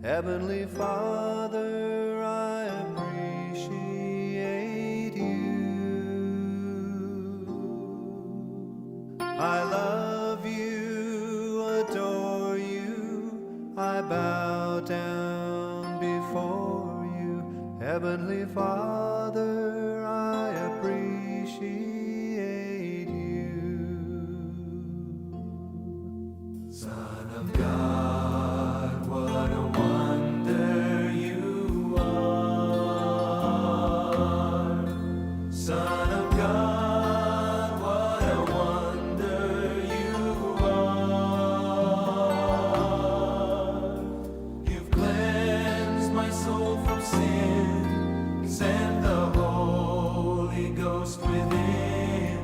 Heavenly Father, I appreciate you. I love you, adore you, I bow down before you. Heavenly Father, I appreciate you. Son of God, what a wonder you are. Son of God, what a wonder you are. You've cleansed my soul from sin, sent the Holy Ghost within.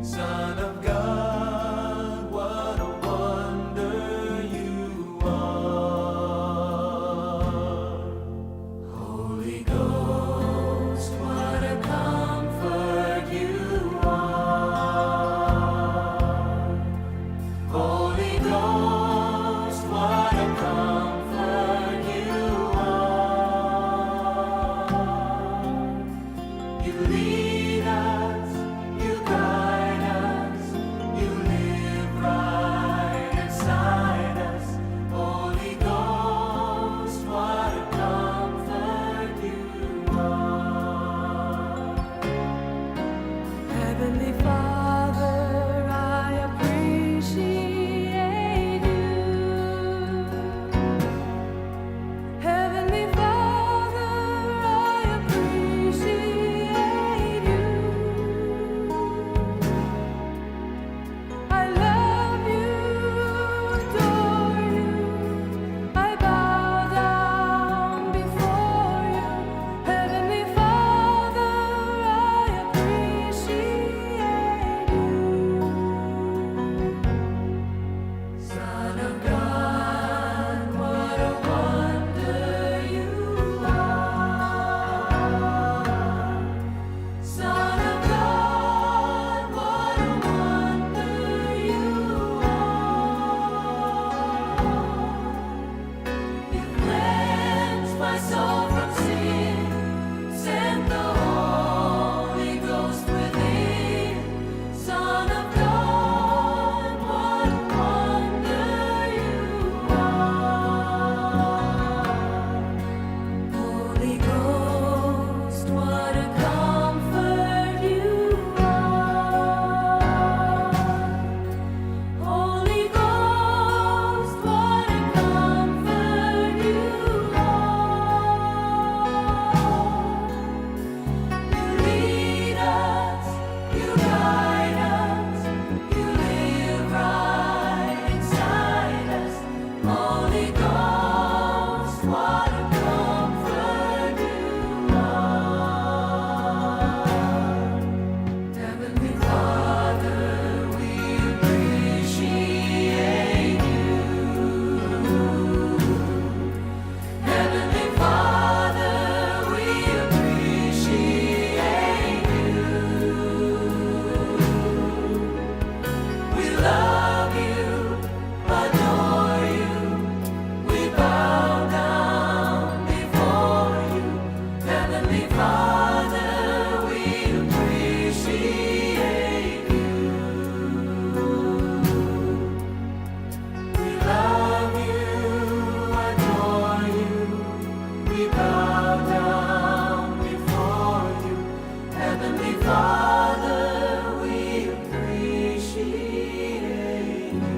Son of God, what a wonder you are. Holy Ghost, what a comfort you are. Holy Ghost, what a comfort you are. You lead us, you guide us, you live right inside us. Holy Ghost, what a comfort you are. Heavenly Father, I appreciate you. Heavenly Father, I appreciate you. I love you, adore you, I bow down before you. Heavenly Father, I appreciate you. Son of God, what a wonder you are. Son of God, what a wonder you are. You cleansed my soul from sin, sent the Holy Ghost within. Son of God, what a wonder you are. Holy Ghost, what a comfort you are. Holy Ghost, what a comfort you are. You lead us, you guide us, you live right inside us. Holy Ghost, what a comfort you are. Heavenly Father, we appreciate you. Heavenly Father, we appreciate you. We love you, adore you, we bow down before you. Heavenly Father, we appreciate you. We love you, adore you, we bow down before you. Heavenly Father, we appreciate you.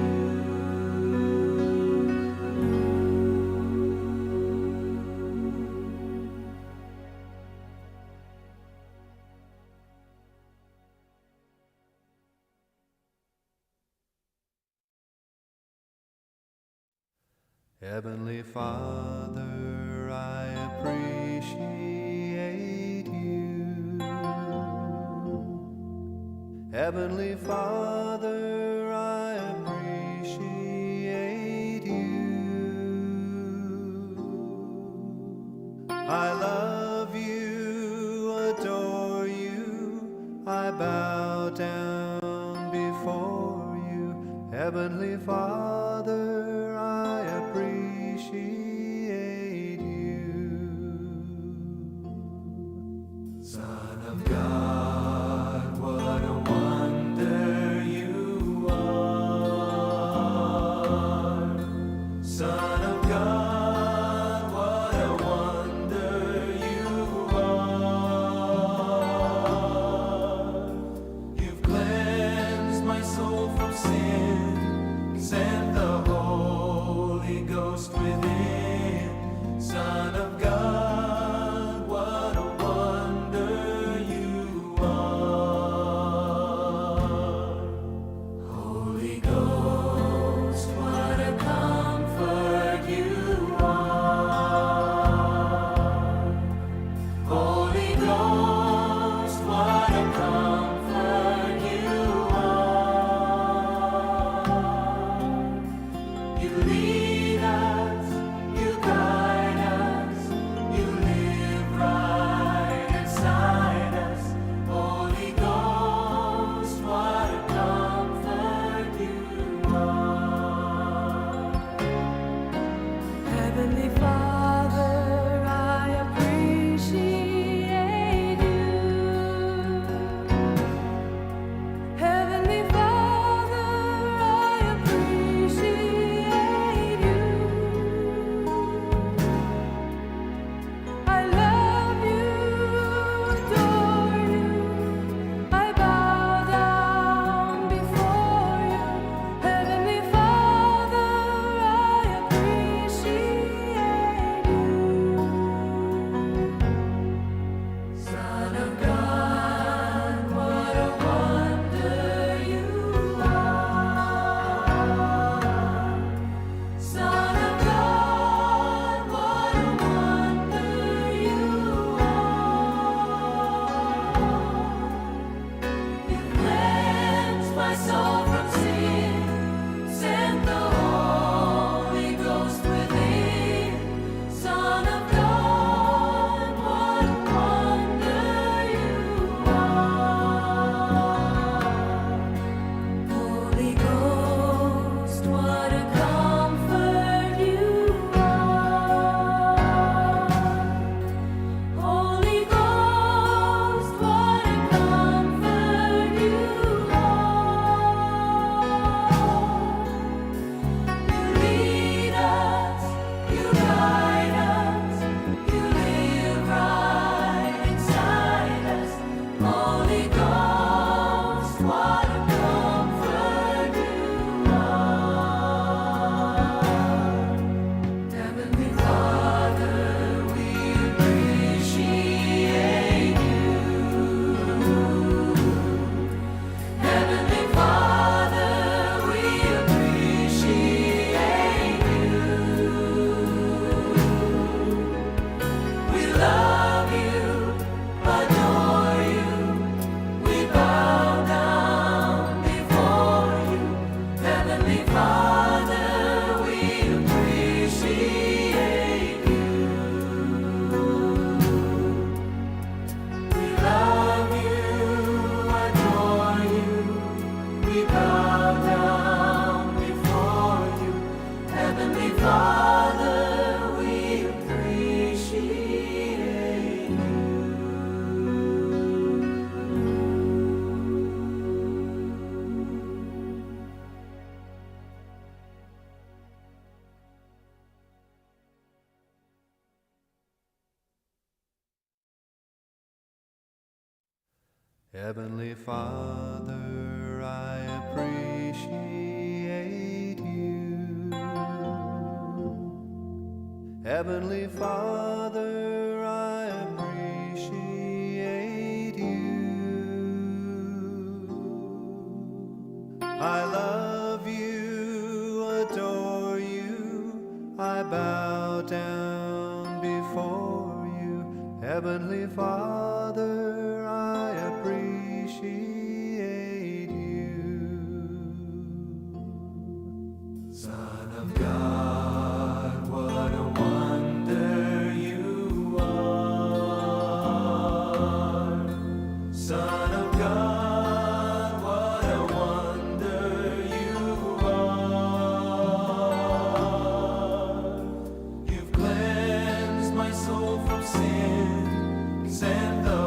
Heavenly Father, I appreciate you. Heavenly Father, I appreciate you. I love you, adore you, I bow down before you. Heavenly Father, I appreciate what a comfort you are. Heavenly Father, we appreciate you. Heavenly Father, we appreciate you. We love you, adore you. We bow down before you. Heavenly Father, we appreciate you. We love you, adore you. We bow down before you. Heavenly Father, we appreciate you. Heavenly Father, I appreciate you. Heavenly Father, I appreciate you. I love you, adore you, I bow down before you. Heavenly Father, I appreciate you. Son of God, what a wonder you are. Son of God, what a wonder you are. You've cleansed my soul from sin, sent the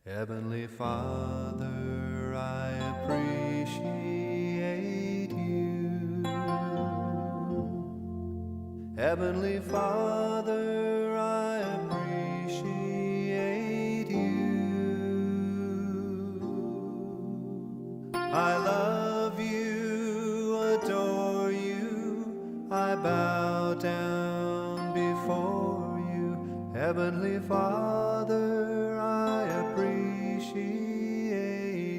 Heavenly Father, I appreciate you. Heavenly Father, I appreciate you. I love you, adore you, I bow down before you. Heavenly Father, I appreciate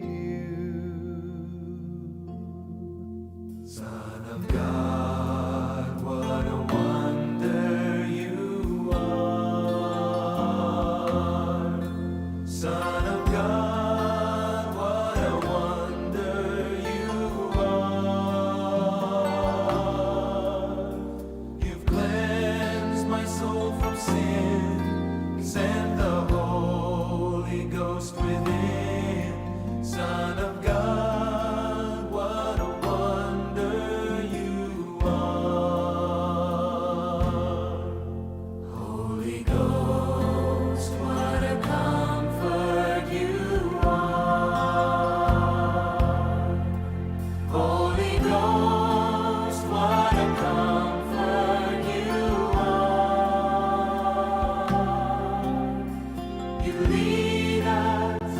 you. Son of God, what a wonder you are. Son of God, what a wonder you are. You've cleansed my soul from sin, sent the Holy Ghost within. Son of God, what a wonder you are. Holy Ghost, what a comfort you are. Holy Ghost, what a comfort you are. You lead us,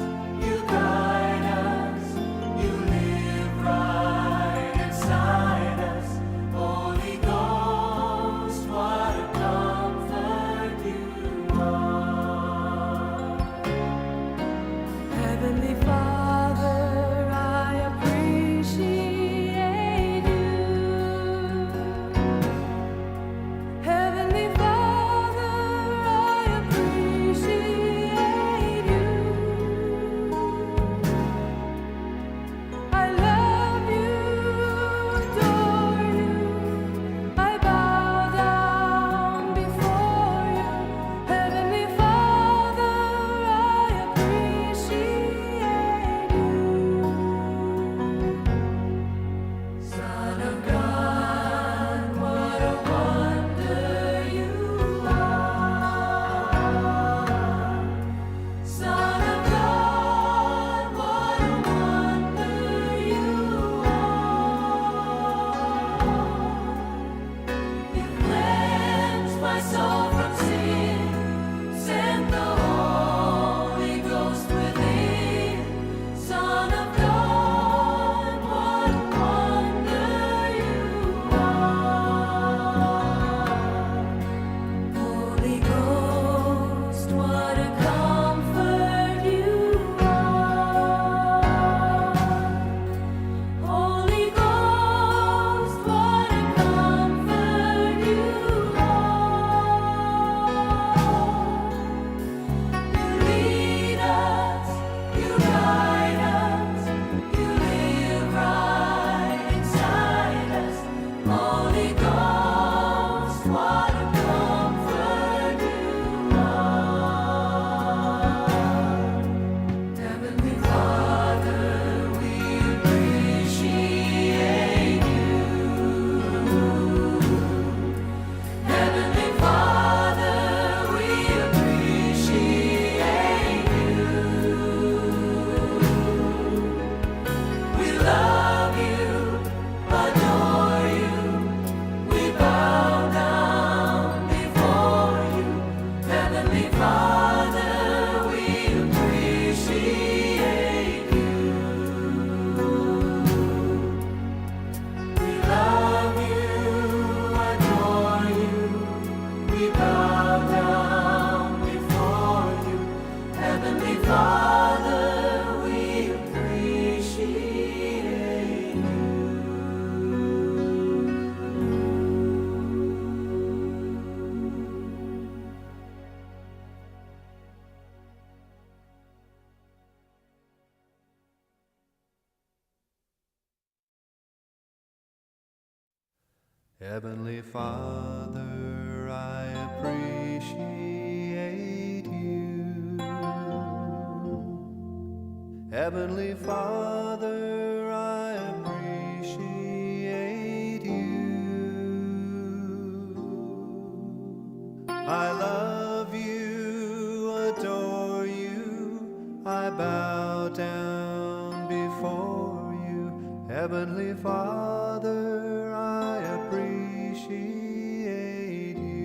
you guide us, you live right inside us. Holy Ghost, what a comfort you are. Heavenly Father, I appreciate you. Heavenly Father, I appreciate you. I love you, adore you, I bow down before you. Heavenly Father, I appreciate you. Son of God, what a wonder you are. Son of God, what a wonder you are. You cleansed my soul from sin, sent the Holy Ghost within. Son of God, what a wonder you are. Holy Ghost, what a comfort you are. Holy Ghost, what a comfort you are. You lead us, you guide us, you live right inside us. Holy Ghost, what a comfort you are. Heavenly Father, we appreciate you. Heavenly Father, we appreciate you. We love you, adore you, we bow down before you. Heavenly Father, we appreciate you. We love you, adore you, we bow down before you. Heavenly Father, we appreciate you. Heavenly Father, I appreciate you. Heavenly Father, I appreciate you. I love you, adore you, I down before you. Heavenly Father, I appreciate you.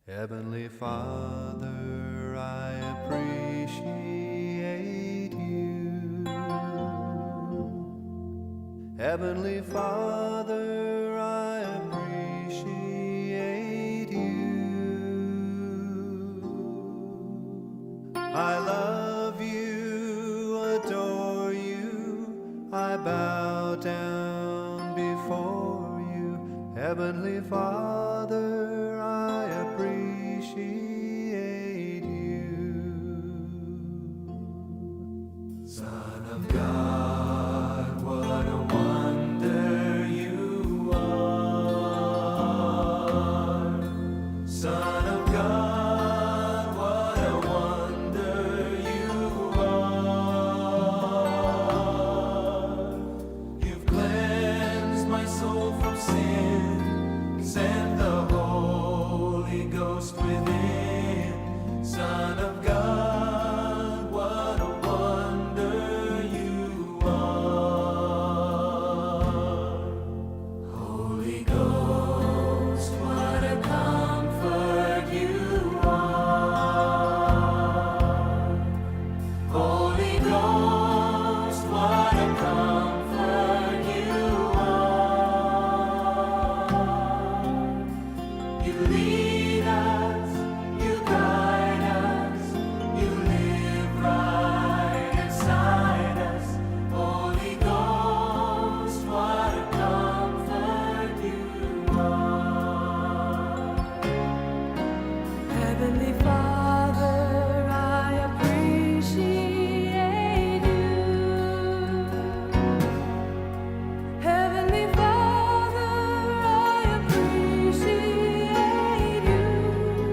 Heavenly Father, I appreciate you. Heavenly Father, I appreciate you. I love you, adore you, I bow down before you. Heavenly Father, I appreciate you. Son of God, what a wonder you are. Son of God, what a wonder you are. You've cleansed my soul from sin, sent the Holy Ghost within. Son of God, what a wonder you are. Holy Ghost, what a comfort you are. Holy Ghost, what a comfort you are. You lead us, you guide us, you live right inside us. Holy Ghost, what a comfort you are. Heavenly Father, I appreciate you. Heavenly Father, I appreciate you.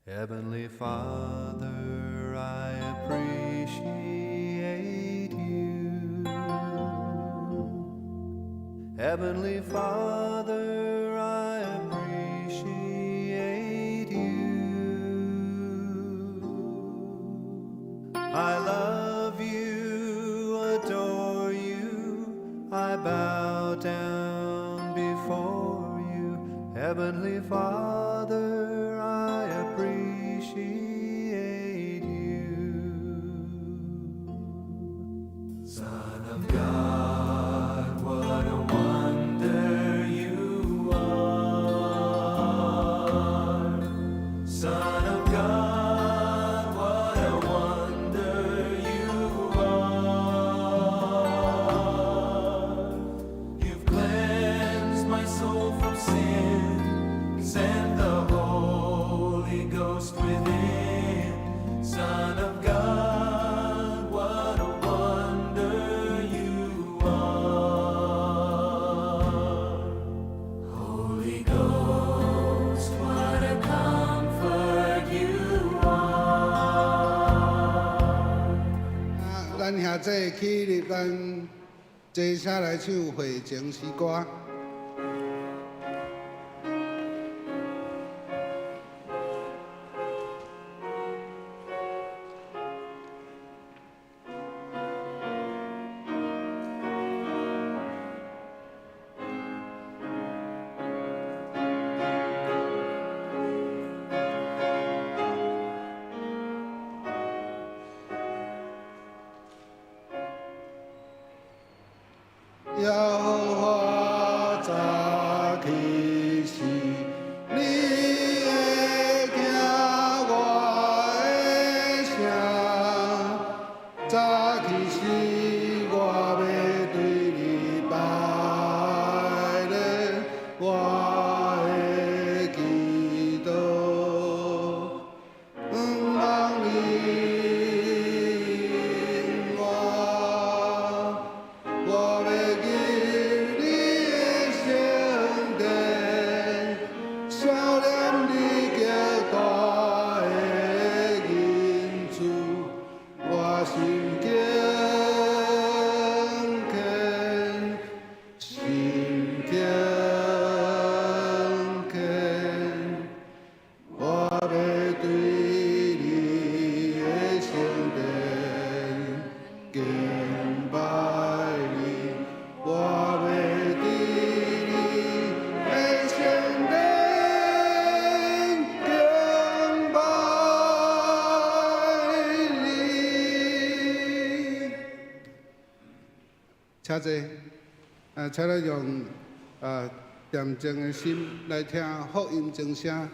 Heavenly Father, I appreciate you. Heavenly Father, I appreciate you. I love you, adore you, I bow down before you. Heavenly Father, I appreciate you. Son of God, what a wonder you are. Son of God, what a wonder you are. You've cleansed my soul from sin, sent the Holy Ghost within. Son of God, what a wonder you are. Holy Ghost, what a comfort you are. 咱兄弟起立，咱坐下来唱会情诗歌。耶和华早起时，你会听我的声。早起时，我要对你拜礼，我的祈祷，望你我。我要进你的圣殿，想念你极大的恩慈，我心敬虔，心敬虔，我要对你的圣殿敬拜你。我要对你的圣殿敬拜你。请坐，请咱用恬静的心来听福音正声。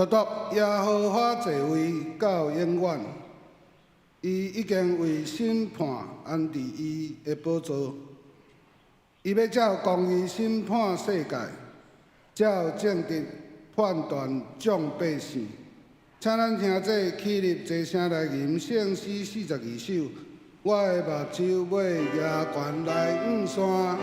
独独耶和华座位到永远，伊已经为审判安置伊的宝座，伊要照公义审判世界，照正直判断众百姓。请咱兄弟起立，齐声来吟圣诗42首。我的目睭要夜悬来五山。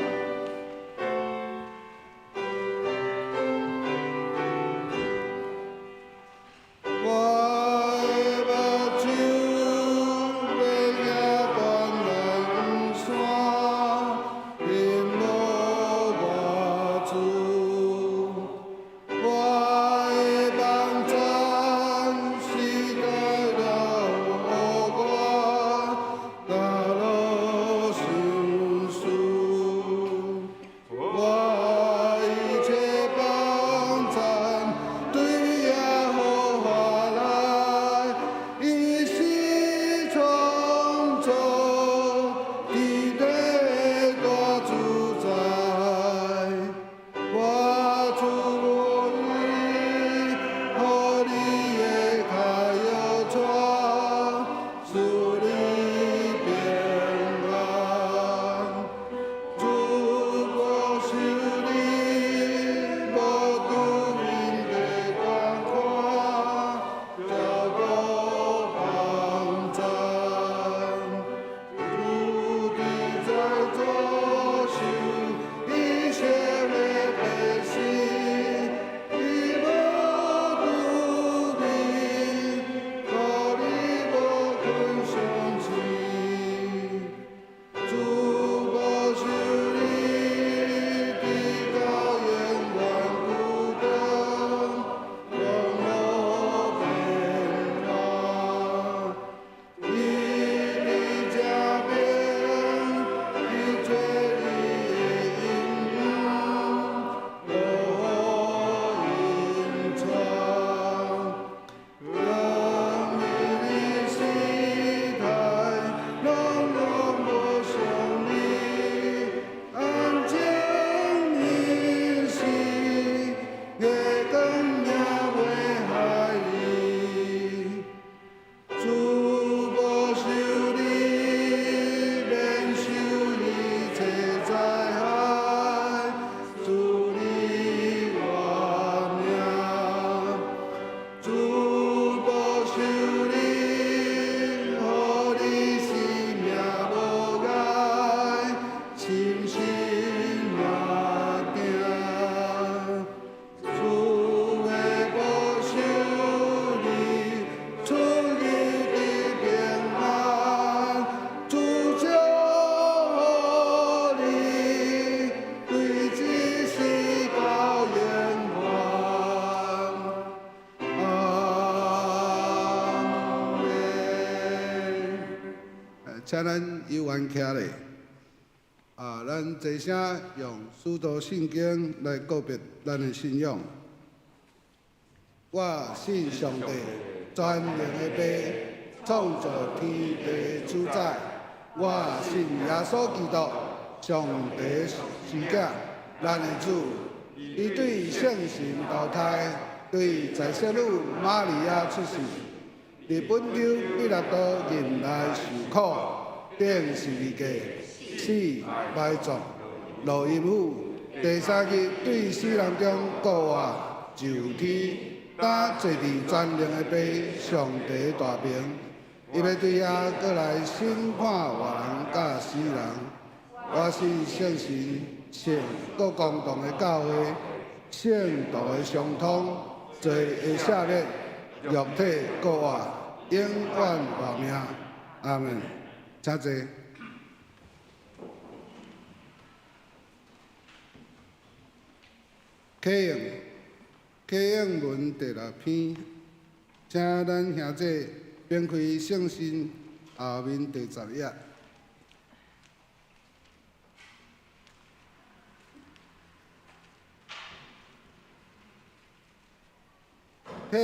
请咱游玩起来，咱齐声用使徒圣经来告别咱的信仰。我信上帝，全能的爸，创造天地主宰。我信耶稣基督，上帝是子，咱的主。伊对圣神投胎，对在世女玛利亚出世，伫本州彼拉多任内受苦。顶十字架，死埋葬，落阴府。第三日对死人中复活，就天，当坐伫全能的爸上帝大名。伊要对遐过来审判活人甲死人。我是圣神，圣各公堂的教会，圣道的相通，罪的赦免，肉体复活，永远活命。阿门。请坐。启应文第6篇，请咱兄弟编开圣经后面第10页。启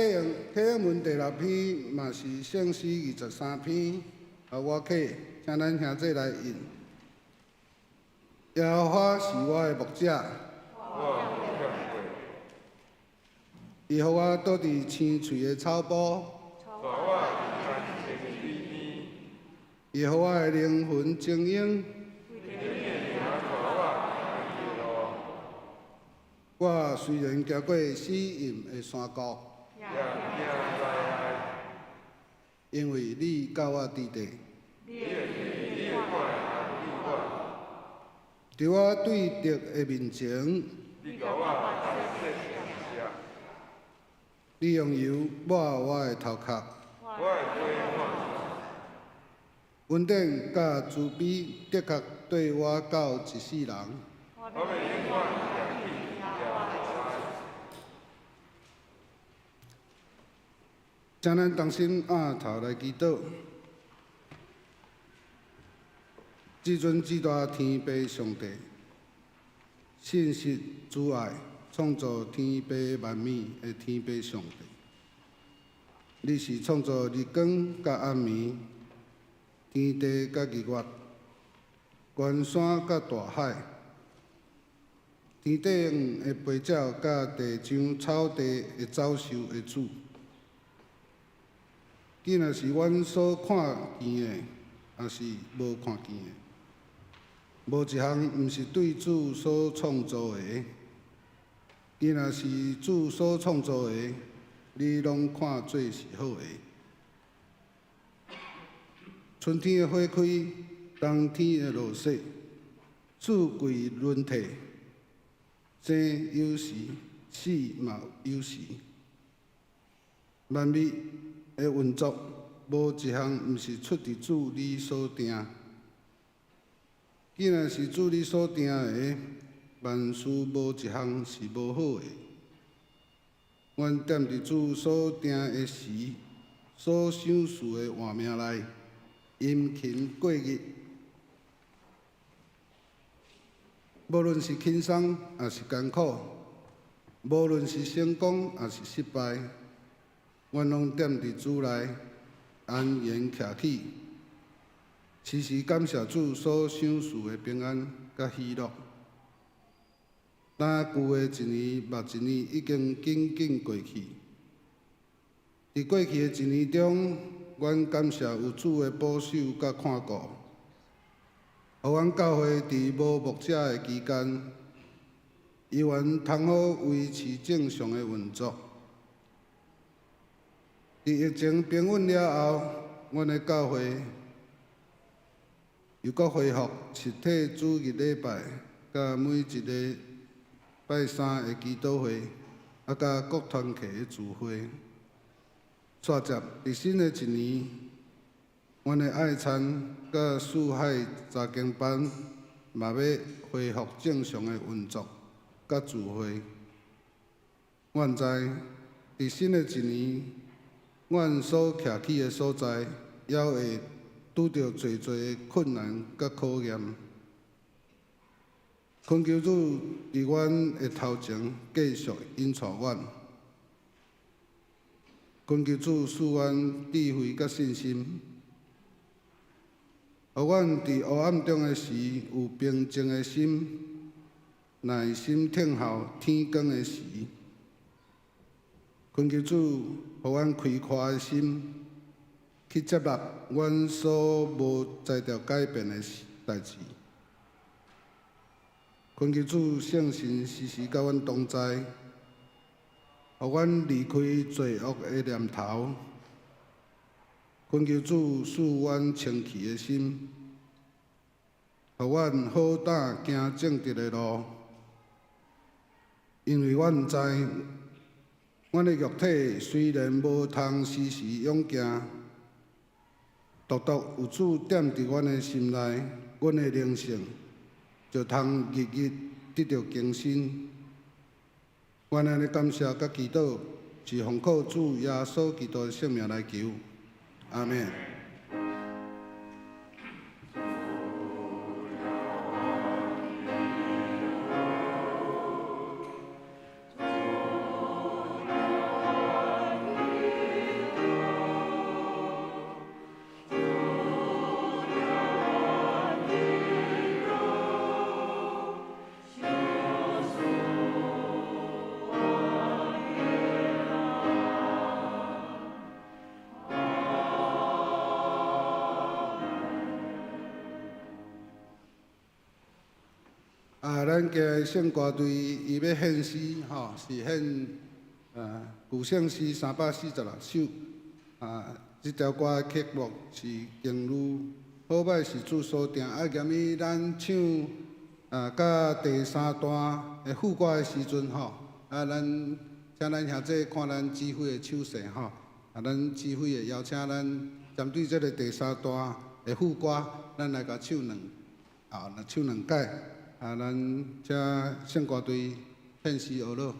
应文第6篇嘛是圣诗23篇。我起，请咱兄弟来引。耶和华是我的牧者，伊互我倒伫青翠的草坡，伊互我的灵魂精英。我虽然行过死荫的山谷，因为你甲我伫地。伫我对敌的面前，你用油抹我的头壳，恩典甲慈悲的确对我到一世人。请咱同心仰头来祈祷。至尊至大天父上帝，信实主爱，创造天地万物的天父上帝。你是创造日光甲暗暝、天地甲日月、关山甲大海、天顶的飞鸟甲地上草地的走兽的主。既若是阮所看见的，也是无看见的，无一项毋是对主所创造的。既若是主所创造的，你拢看做是好的。春天的花开，冬天的落雪，四季轮替，生有时，死嘛有时。万物的运作，无一项毋是出自主你所定。既然是主你所定的，万事无一项是无好的。阮踮伫主所定的时，所想事的换命内，殷勤过日。无论是轻松也是艰苦，无论是成功也是失败。阮拢踮伫主内安然徛起，时时感谢主所赏赐的平安甲喜乐。但旧的一年、目一年已经紧紧过去。伫过去的一年中，阮感谢有主的保守甲看顾，互阮教会伫无牧者的期间，依然通好维持正常的运作。伫疫情平稳了后，阮的教会又搁恢复实体主日礼拜，甲每一个拜三的祈祷会，甲各团契的聚会。煞接伫新的一年，阮的爱餐甲四海查经班嘛要恢复正常的运作甲聚会。阮知伫新的一年，阮所徛起的所在，也会拄着侪的困难甲考验。恳求主伫阮的头前继续引带阮，恳求主赐阮智慧甲信心，互阮伫黑暗中的时有平静的心，耐心听候天光的时。恳求主，互阮开阔的心，去接纳阮所无才调改变的代志。恳求主圣神时时甲阮同在，互阮离开罪恶的念头。恳求主赐阮清气的心，互阮好胆行正直的路，因为阮知。阮的肉体虽然无通时时勇行，独独有主踮伫阮的心内，阮的灵性就通日日得到更新。阮安尼感谢甲祈祷，是奉靠主耶稣基督的圣名来求，阿们。咱家圣歌队伊要献诗吼，是献古圣诗346首。这条歌的曲目是经如好歹是主所定，严伊咱唱到第3段的副歌的时阵吼，咱请咱兄弟看咱指挥的手势吼，咱指挥会邀请咱针对这个第3段的副歌，咱来甲唱唱两解。咱这圣歌队献诗学乐。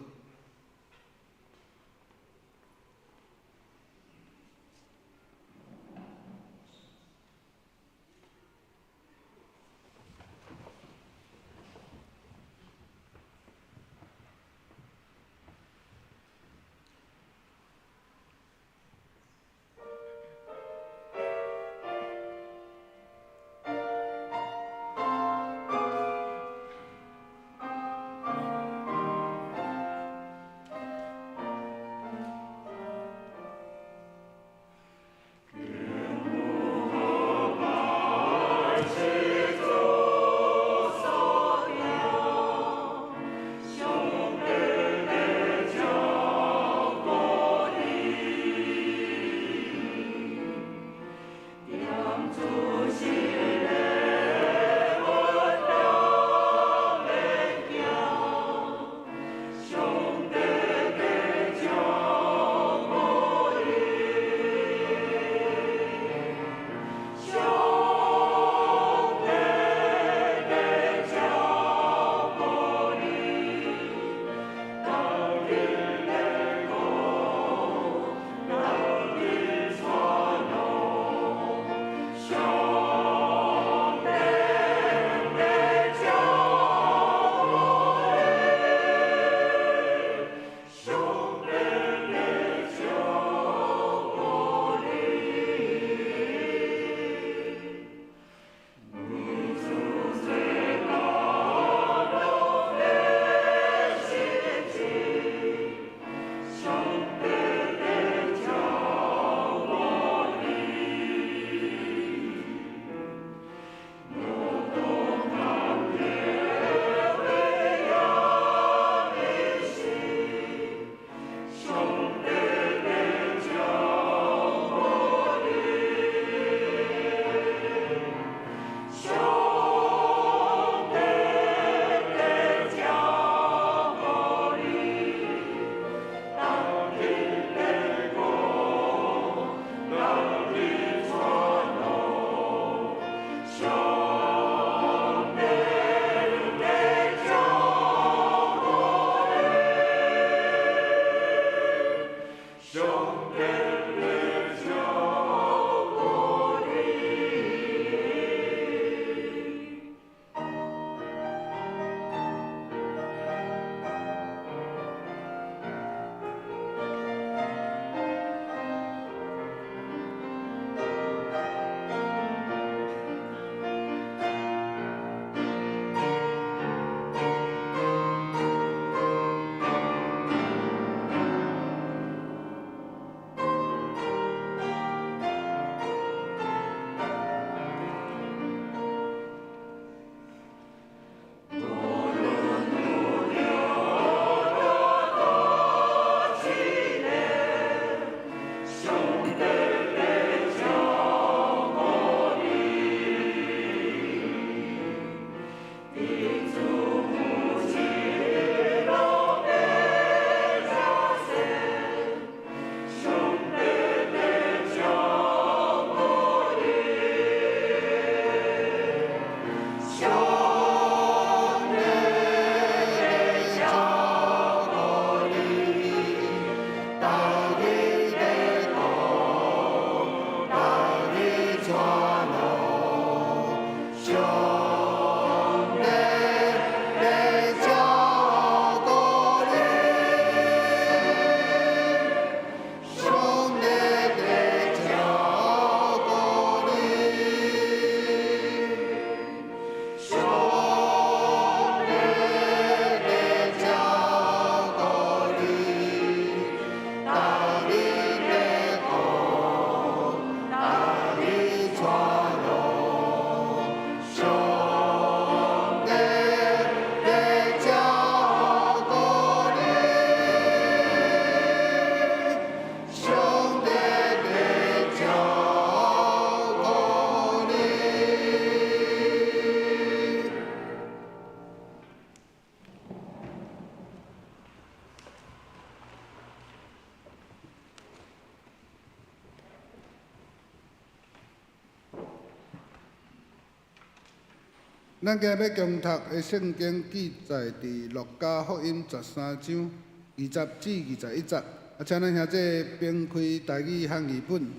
咱今日要共读的圣经记载伫路加福音13章20至21节。请咱兄弟并开台语和译本。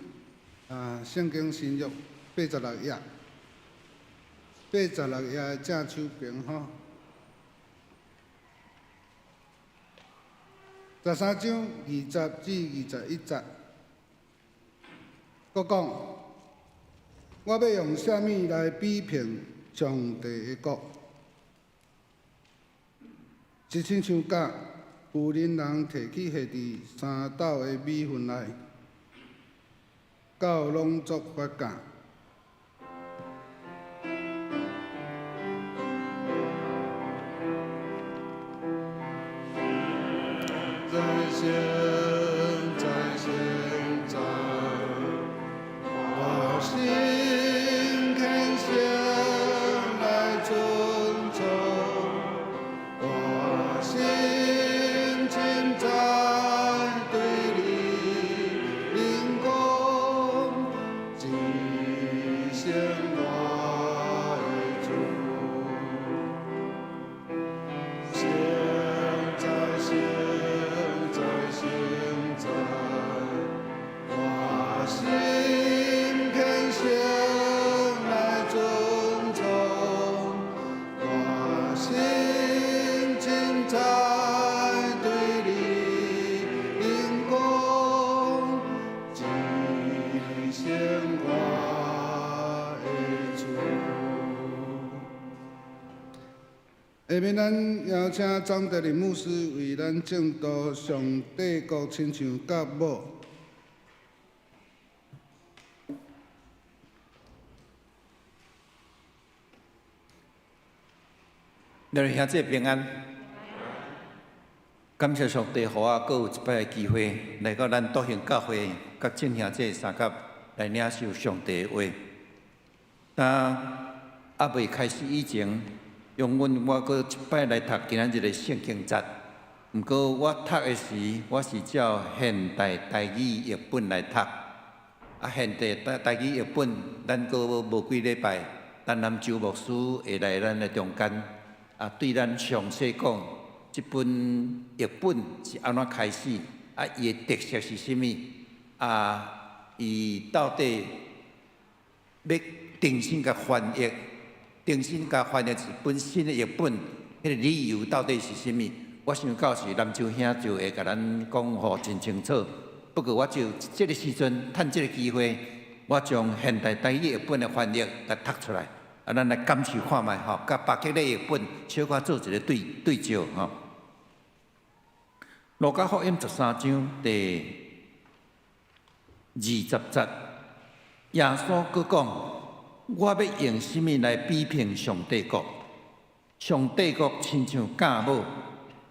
圣经新约86页，86页正手边吼。13章20至21节，佮讲，我要用啥物来比评上帝的国？一亲像甲有人摕去下伫三斗的米粉内，到拢作发酵。在现在，我心恳切来遵从，我心尽在对你灵光，极显我的主。我心恳切来遵从，我心尽在对你灵光，极显我的主。下面咱邀请张德林牧师为咱正道上帝国亲像甲某。咱兄弟平安，感谢上帝，互我阁有一摆的机会来到咱笃行教会，甲正兄弟三甲来领受上帝的话。当还未开始以前，用我阁一摆来读今仔日的圣经节。毋过我读的时，我是照现代台语译本来读。现代台语译本，咱阁无几礼拜，陈南洲牧师会来咱的中间。对咱详细讲，即本译本是安怎开始？伊的特色是啥物？伊到底要重新甲翻译，重新甲翻译一本新的译本，迄个理由到底是啥物？我想到是南州兄就会甲咱讲互真清楚。不过我就即个时阵，趁即个机会，我将现代台语译本的翻译来读出来。咱来感受看卖吼，甲别个的译本小可做一个对照吼。路加福音13章第20节，耶稣佫讲：我要用什么来比评上帝国？上帝国亲像酵母，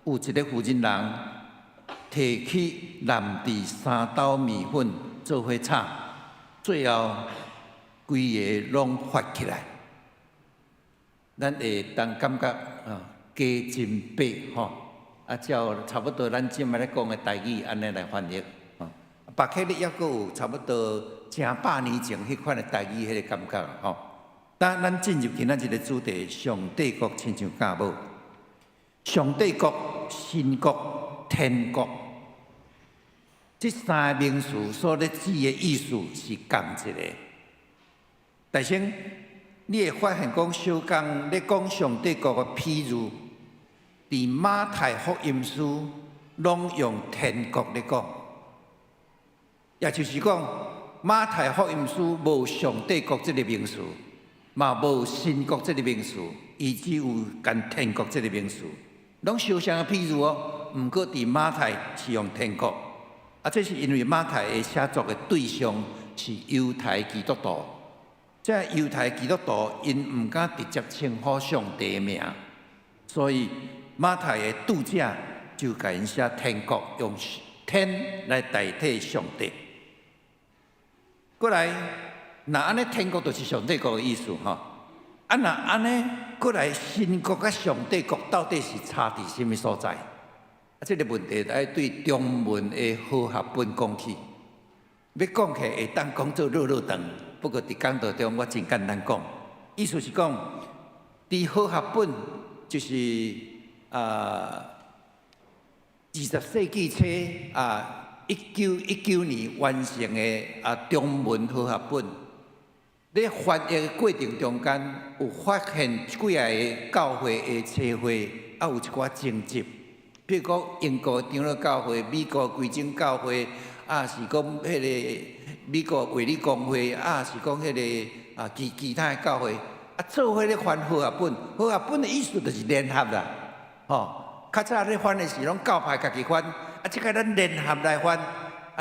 有一个妇人人摕去染伫三斗米粉做伙炒，最后规个拢发起来。咱会当感觉加真白吼，照差不多咱即摆咧讲的台语安尼来翻译吼。别克咧抑阁有差不多成100年前迄款的台语迄个感觉吼。当咱进入今仔日的主题，上帝国亲像酵母，上帝国、神国、天国，这三个名词所咧指的意思是共一个。大先。你会发现讲，小刚咧讲上帝国的譬如，伫马太福音书拢用天国咧讲，也就是讲，马太福音书无上帝国这个名词，嘛无神国这个名词，伊只有干天国这个名词，拢相像的譬如哦。毋过伫马太是用天国，这是因为马太的写作的对象是犹太基督徒。这犹太基督徒因毋敢直接称呼上帝的名，所以马太的读者就甲因写天国，用天来代替上帝。过来，那安尼天国就是上帝国的意思吼。那安尼过来，神国甲上帝国到底是差伫什么所在？这个问题要对中文的好学本讲起，要讲起会当讲做热热长。不过伫讲道中，我真简单讲，意思是讲，伫好学本就是20世纪初1919年完成的中文好学本。咧翻译的过程中间，有发现几个教会的册会，有一寡争执。譬如讲英国长老教会、美国归正教会，是讲迄个美国卫理公会，是讲迄个其他的教会，做伙咧翻好学本。好学本的意思就是联合啦，较早咧翻的是拢教派家己翻，即个咱联合来翻，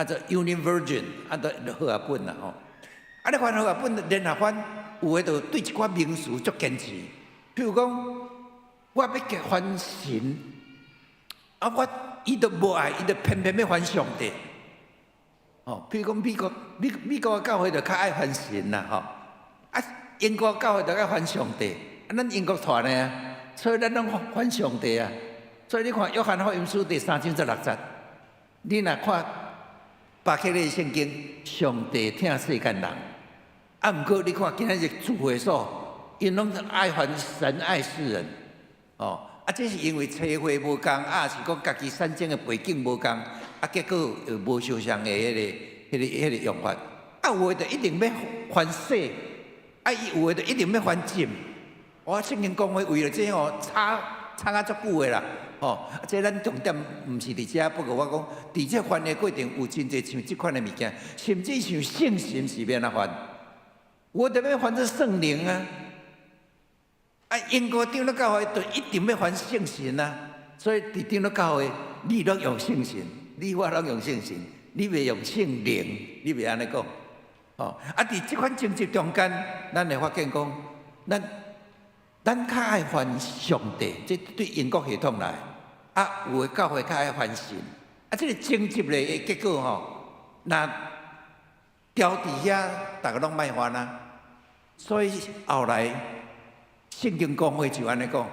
做 Union Version， 就好学本啦，你翻好学本联合翻，有诶就对一寡名词足坚持。譬如讲，我要结翻神，伊就无爱，伊就偏偏要翻上帝。譬如讲美国教会就较爱翻神啦，英国教会就爱翻上帝，咱英国团的所以咱拢翻上帝啊。所以你看《约翰福音书》第3章16节，你若看巴克利圣经，上帝疼世间人。毋过你看今仔日聚会所，因拢爱翻神爱世人，这是因为册会无共，是讲家己产生的背景无共，结果又无相像的迄个用法。有的就一定要翻洗，有的就一定要翻浸。我圣经讲话为了这差足久的啦，这咱重点毋是伫遮，不过我讲伫这翻的过程有真侪像即款的物件，甚至像圣神是要安怎翻？我得要翻做圣灵啊！英国长老教会就一定要翻圣神啊！所以伫长老教会，你拢用圣神，你我拢用圣神，你袂用圣灵，你袂安尼讲。伫即款争执中间，咱会发现讲，咱较爱翻上帝，这对英国系统来，有诶教会较爱翻神，这个争执咧结果那调伫遐，大家拢卖翻啊。所以后来圣经公会就安尼讲，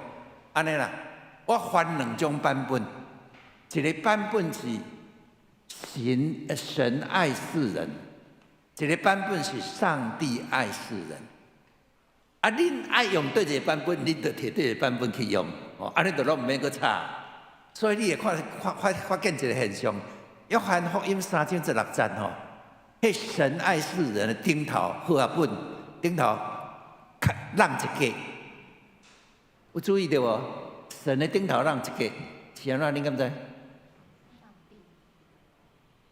安尼啦，我翻2种版本，一个版本是神爱世人，一个版本是上帝爱世人。恁爱用对一个版本，恁就摕对一个版本去用，安尼就拢毋免阁吵。所以你会发现一个现象，约翰福音3章16节迄神爱世人的顶头好学本顶头让一格，有注意到无？神的顶头让一格是安怎？你敢知？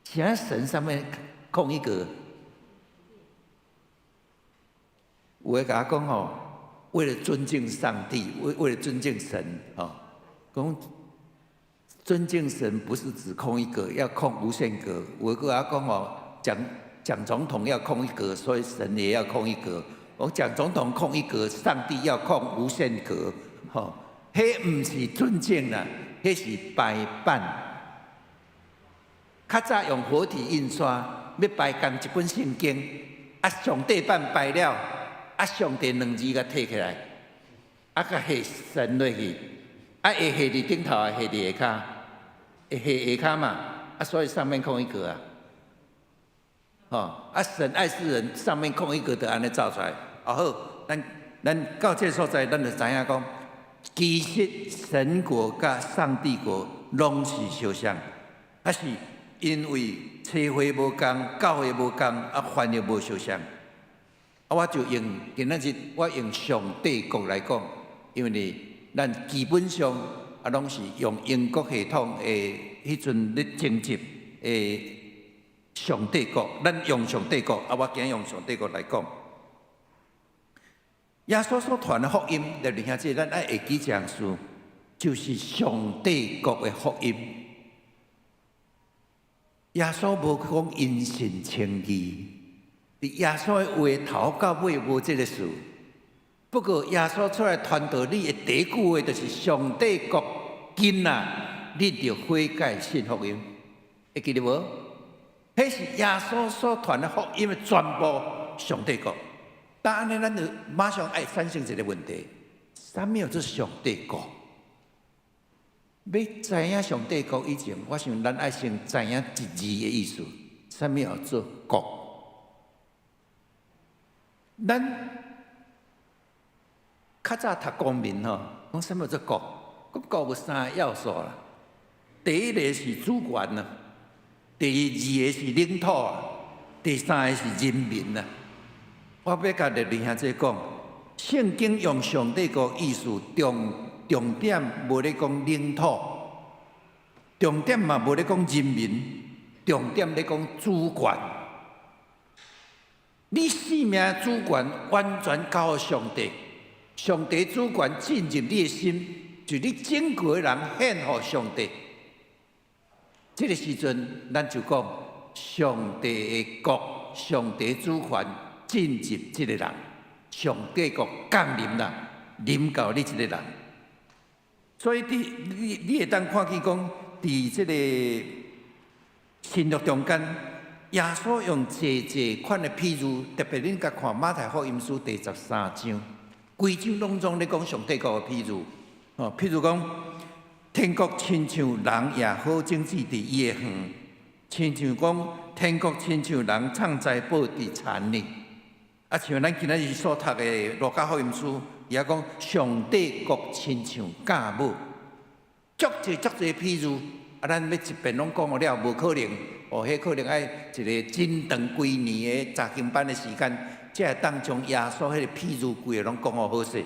是安神上面空一格。有诶甲我讲为了尊敬上帝，为了尊敬神，讲尊敬神不是只空一格，要空无限格。有诶甲我讲蒋总统要空一格，所以神也要空一格。我蒋总统空一格，上帝要空无限格，迄毋是尊敬啦，迄是排版。较早用活体印刷，要排共一本圣经，上帝版排了，上帝2字甲摕起来，甲下神落去，会下伫顶头，下伫下骹，会下骹嘛，所以上面空一格神爱世人，上面空一格就安尼造出来。好，咱到这所在，咱就知影讲，其实神国甲上帝国拢是相像，是因为册会无共，教会无共，翻译无相像。我就用今仔日我用上帝国来讲，因为咱基本上拢是用英国系统的迄阵咧争执上帝国，咱用上帝国，我今日用上帝国来讲。耶稣所传的福音，来弟兄姊妹，咱爱会记这样事，就是上帝国的福音。耶稣无讲因信称义，耶稣的话头到尾无这个事。不过耶稣出来传道理的第一句话，就是上帝国近啊，你着悔改信福音，会记得无？迄是耶稣所传的福音的全部上帝国。但安尼，咱就马上爱产生一个问题：啥物叫做上帝国？要知影上帝国以前，我想咱爱先知影一字的意思。啥物叫做咱较早读公民吼，讲什么叫国？讲国有三个要素啦。第一个是主权呐，第二个是领土啊，第三个是人民呐。我要甲列兄弟讲，圣经用上帝国意思重点无咧讲领土，重点嘛无咧讲人民，重点咧讲主权。你生命主权完全交给上帝，上帝主权进入你的心，就你整个人献给上帝。这个时阵，咱就讲上帝的国，上帝主权进入这个人，上帝国降临啦，临到你这个人。所以你会当看见讲，伫这个新约中间，耶稣用济款的譬如，特别恁甲看马太福音书第13章，规章拢总咧讲上帝国的譬如。譬如讲，天国亲像人也好种子伫伊的园，亲像讲天国亲像人藏财宝伫田里。啊，像咱今仔日所读的路加福音书，也讲上帝国亲像家母，足侪譬如。啊，咱要一遍拢讲了，无可能。迄可能爱一个真长几年的查经班的时间，才会当将耶稣迄个譬如规个拢讲好势。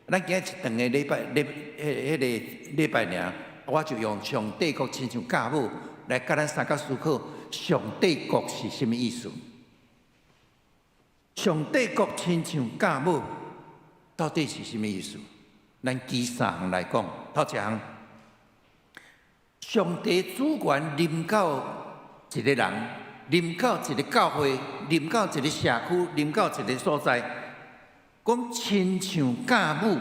咱今日一长个礼拜尔，我就用上帝国亲像家母来甲咱三角思考，上帝国是什么意思？上帝国亲像家母，到底是什么意思？咱举三项来讲，头一项。上帝主权临到一个人，临到一个教会，临到一个社区，临到一个所在，讲亲像家母，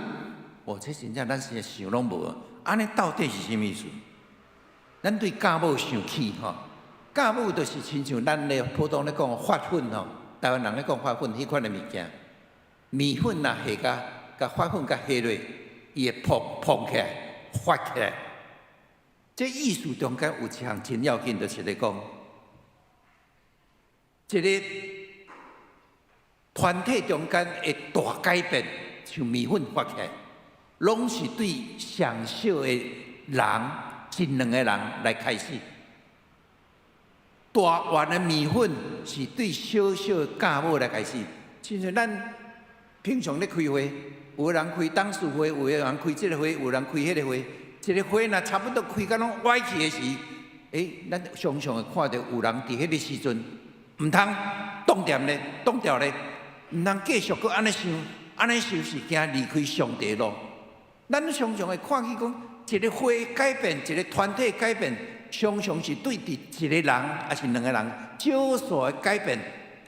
这真正咱是想拢无。安尼到底是什么意思？咱对家母想起吼，家母就是亲像咱咧普通咧讲发粉吼，台湾人咧讲发粉迄款的物件，面粉呐下甲发粉甲下落，伊会膨起来，发起来。这艺术中间有一项真要紧，就是咧讲，一个团体中间的大改变，像面粉发起来，拢是对上少的人，真两个人来开始。大碗的面粉是对小小的家母来开始。亲像咱平常咧开会，有人开董事会，有人开这个会，有人开迄个会。一个会若差不多开到拢歪去的时，咱常常会看到有人伫迄个时阵，毋通冻掉咧，毋通继续搁安尼想，安尼想是惊离开上帝路。咱常常会看去讲，一个会改变，一个团体改变，常常是对伫一个人还是两个人少数的改变，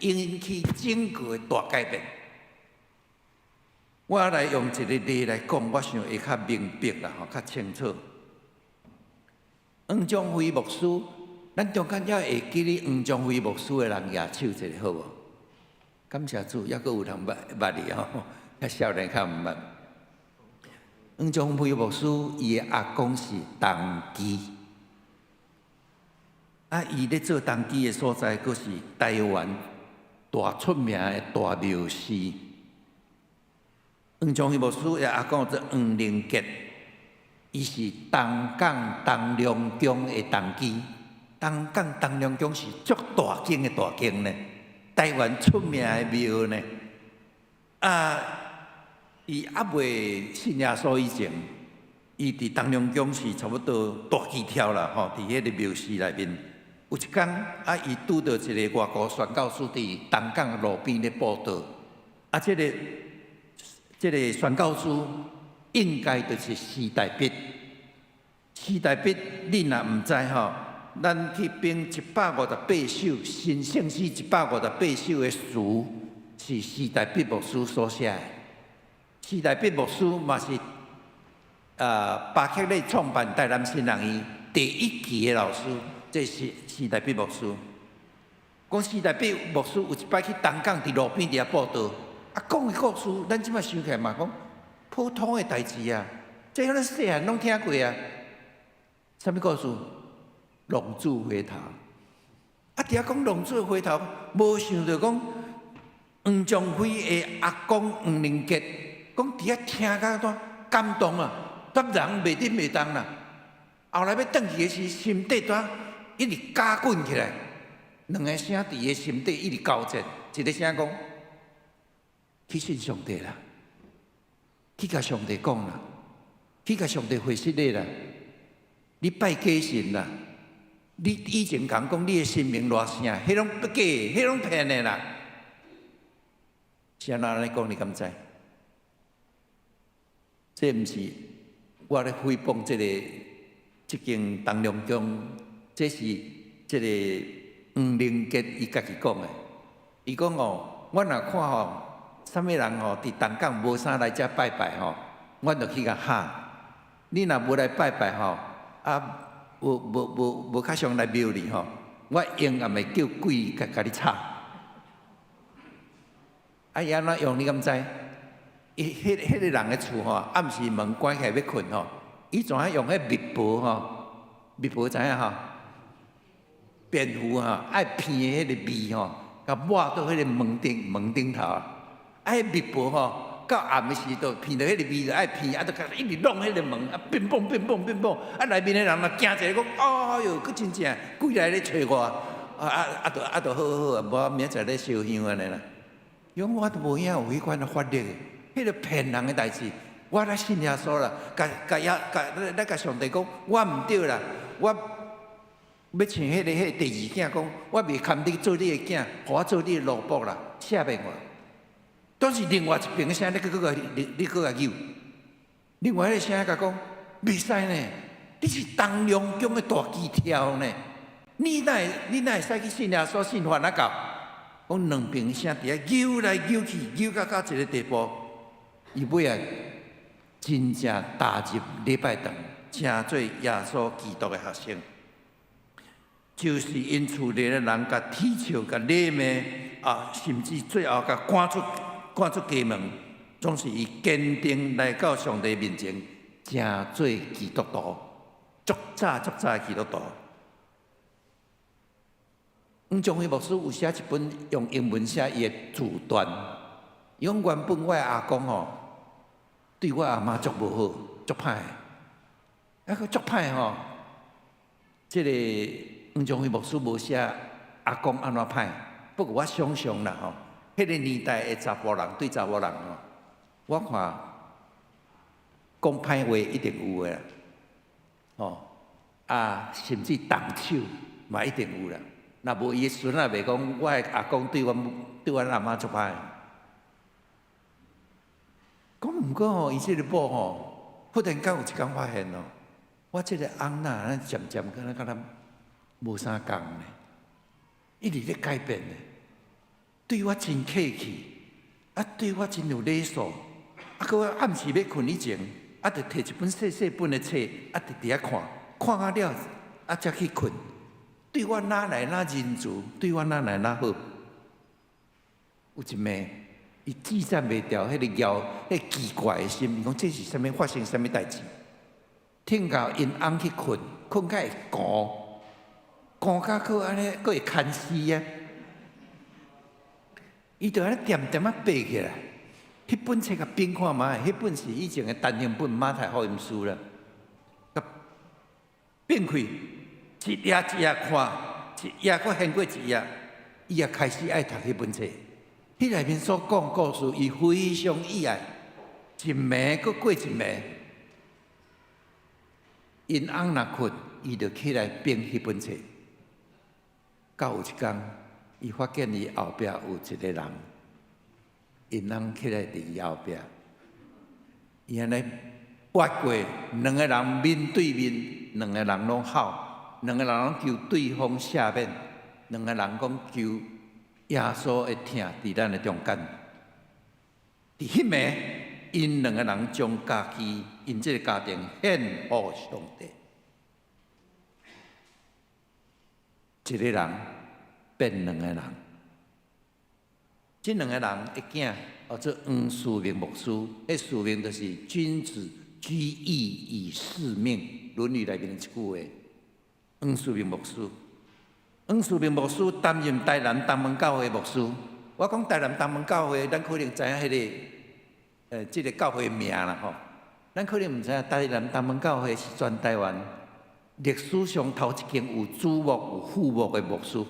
引起整个的大改变。我来用一个例来讲，我想会较明白啦，较清楚。黄宗辉牧师，咱中间还会记哩黄宗辉牧师的人举手一下好无？感谢主，还佫有人捌你吼，较少年较毋捌。黄宗辉牧师，伊的阿公是东基，伊咧做东基的所在，佫是台湾大出名的大庙师。黄宗辉牧师也阿公做黄灵杰，伊是东港东良宫的东基。东港东良宫是足大间的大间呢，台湾出名的庙呢。伊还未信耶稣以前，伊伫东良宫是差不多大旗跳啦吼，伫迄个庙寺内面。有一天，伊拄到一个外国宣教师伫东港路边咧报道，这个宣教师应该就是施大必。施大必，你若毋知吼，咱迄边158首新圣诗158首的词，是施大必牧师所写的。施大必牧师嘛是巴克利创办台南新人院第1期的老师，这是施大必牧师。讲施大必牧师有一摆去东港伫路边伫遐报道。讲的故事，咱即摆想起来嘛，讲普通的代志啊，这咱细汉拢听过啊。什么故事？龙珠回头。伫遐讲龙珠回头，无想到讲黄宗辉的阿公黄灵杰，讲伫遐听甲多感动啊，煞人袂顶袂动啦。后来要转去的时，心底煞一直加滚起来，两个声伫伊心底一直交战，一个声讲：去信上帝啦，去甲上帝讲啦，去甲上帝回信你啦，你拜假神啦，你以前讲你的神明偌啥，迄拢不假，迄拢骗的啦。是安怎安尼讲？你敢知？这毋是我咧诽谤即间东龙宫，这是即个黄灵杰伊家己讲的。伊讲哦，我若看吼，啥物人吼伫东港无啥来遮拜拜吼，我就去甲喊。你若无来拜拜吼，啊，无较常来庙里吼，我永远会叫鬼甲你吵。啊，伊安怎用？你敢知？伊迄个人的厝吼，暗时门关起来要困吼，伊怎啊用迄密婆吼？密婆知影吼？蝙蝠吼，爱片的迄个味吼，甲抹到迄个门顶头啊！迄密婆吼，到暗的时都片到迄个味，就爱片，啊，就一直弄迄个门，啊，乒乓乒乓乒乓，啊，内面的人若惊一下讲，哦哟，佫真正鬼来咧找我，好好，无明仔载咧烧香安尼啦。因为我都无影有迄款的法律，迄个骗人的代志。我来信耶稣啦，甲上帝讲，我毋对啦，我要请迄个第二囝讲，我袂堪你做你的囝，互我做你的奴仆啦，赦免我。都是另外一边的声，你搁甲扭。另外迄个声甲讲，袂使呢，你是东龙宫的大旗条呢，你哪会使去信耶稣信法啊到？讲两边声伫遐扭来扭去，扭到一个地步，伊尾仔真正踏入礼拜堂，成做耶稣基督的学生。就是因厝里的人甲踢笑、甲礼骂啊，甚至最后甲赶出家门，总是伊坚定来到上帝面前，成做基督徒，足早的基督徒。黄宗辉牧师有写一本用英文写伊的自传，伊讲原本我的阿公吼，对我阿妈足无好，足歹，啊个足歹吼。即个黄宗辉牧师无写阿公安怎歹，不过我想象啦吼，迄个年代的查甫人对查某人吼，我看讲歹话一定有的啦，吼啊，甚至动手嘛一定有啦。若无伊孙仔袂讲，我的阿公对阮阿妈足歹。讲毋过吼，伊即个某吼，忽然间有一天发现哦，我即个翁仔渐渐敢若无啥共呢，一直咧改变呢，对我真客气，啊对我真有礼数，啊搁我暗时要困以前，啊着摕一本细本的册，啊直伫遐看啊了，啊才去困。对我哪来哪仁慈，对我哪来哪好。有一暝，伊记赞袂掉迄个迄奇怪的心，伊讲这是啥物发生啥物代志？听到因翁去困，困甲会寒甲佫安尼，佫会牵丝啊！伊就安尼点点啊爬起来，迄本册甲编看卖，迄本是以前的单行本马太福音书啦，甲变开。一页一页看，一页佫掀过一页，伊也开始爱读迄本册。迄内面所讲故事，伊非常意爱。一暝佫过一暝，因翁若困，伊就起来编迄本册。到有一天，伊发现伊后壁有一个人，因翁起来伫伊后壁，伊安尼跋过，两个人面对面，两个人拢哭。两个人拢求对方赦免，两个人讲求耶稣的疼伫咱的中间。伫迄暝，因两个人将家己因这个家庭献互上帝。一个人变两个人，这两个人的囝叫做黄树明牧师，迄书名就是“君子居义以事命”，《论语》内面的一句话。黄树明牧师，黄树明牧师担任台南东门教会牧师。我讲台南东门教会，咱可能知影迄个即个教会名啦吼。咱可能毋知影，大林南东门教会是全台湾历史上头一间有主牧有副牧的牧师。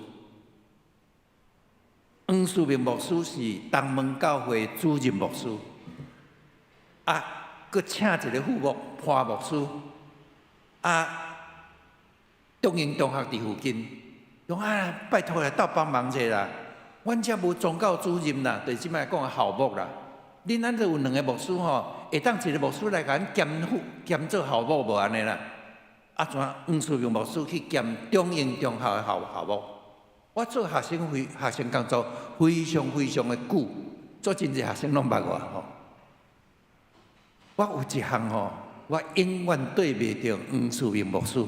黄树明牧师是东门教会主任牧师，佫请一个副牧潘牧师，中英中学伫附近，讲拜托来斗帮忙者啦，阮遮无宗教主任啦，就是即摆讲的校牧啦。恁咱这有2个牧师吼，会当一个牧师来甲咱兼做校牧无安尼啦？黄树明牧师去兼中英中学的校牧。我做学生工作非常的久，做真侪学生拢捌我吼。我有一项吼，我永远对袂着黄树明牧师。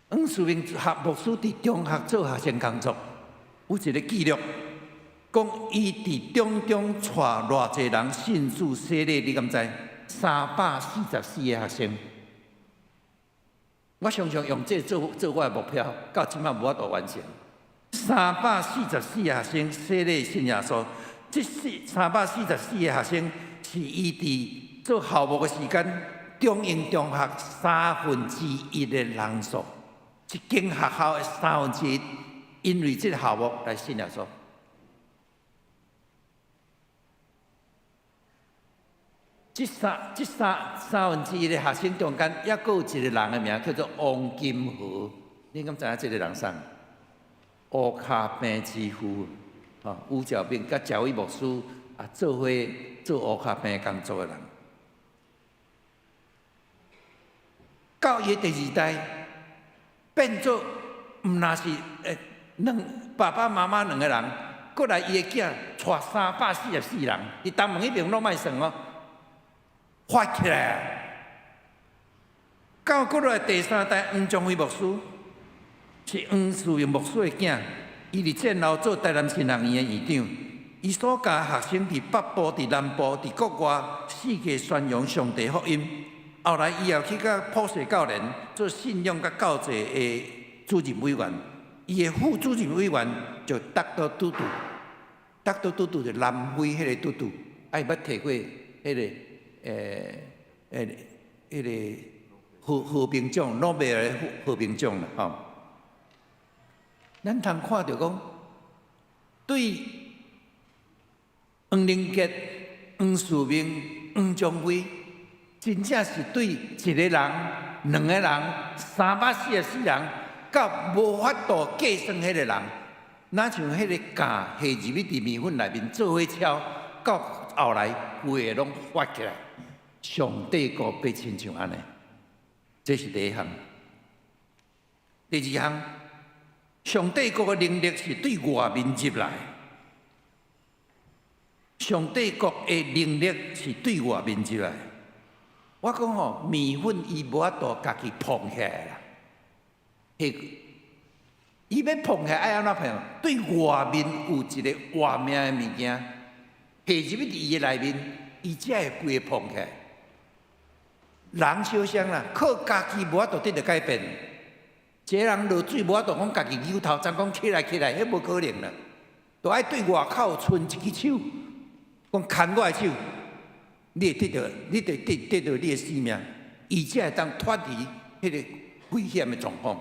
黄树明牧师伫中学做学生工作，有一个记录，讲伊伫中带偌济人信主洗礼，你敢知？344个学生。我常常用这做我的目标，到即摆无法度完成。344个学生洗礼信耶稣，这344个学生是伊伫做校牧的时间，中英中学1/3的人数，一间学校的1/3，因为这个校牧来信耶稣。这1/3的学生中间，还佫有一个人的名叫做王金河，你敢知影这个人啥？乌卡病之父，吴兆斌甲赵伟牧师做伙做乌卡病工作的人。到伊第2代，变做毋若是爸爸妈妈2个人，过来伊的囝带344人，伫东门迄边拢莫算哦。发起来啊！到过来第3代黄宗辉牧师，是黄树明牧师的囝，伊伫战后做台南新学院的院长。伊所教学生伫北部、伫南部、伫国外世界宣扬上帝福音。后来伊又去甲普世教联做信仰甲教济的主任委员。伊的副主任委员就达到嘟嘟就南非迄个嘟嘟，伊捌摕过迄个。迄个和平奖，诺贝尔和平奖啦，吼。咱通看到讲，对黄仁杰、黄树明、黄宗辉，真正是对一个人、2个人、344人，到无法度计算迄个人，哪像迄个架下入去伫面粉内面做伙敲，到后来规个拢发起来。上帝国变亲像安尼，这是第1项。第2项，上帝国的能力是对外面入来。上帝国的能力是对外面入来。我讲吼，面粉伊无法度家己捧起来啦。伊要捧起来爱安怎捧？对外面有一个外面的物件，下入去伫伊的内面，伊才会规个捧起来。人相像啦，靠家己无法度得到改变。一个人落水无法度讲家己扭头，怎讲起来，迄无可能啦。都爱对外口伸一只手，讲牵我的手，你会得到，你得到你的性命，伊才会当脱离迄个危险的状况。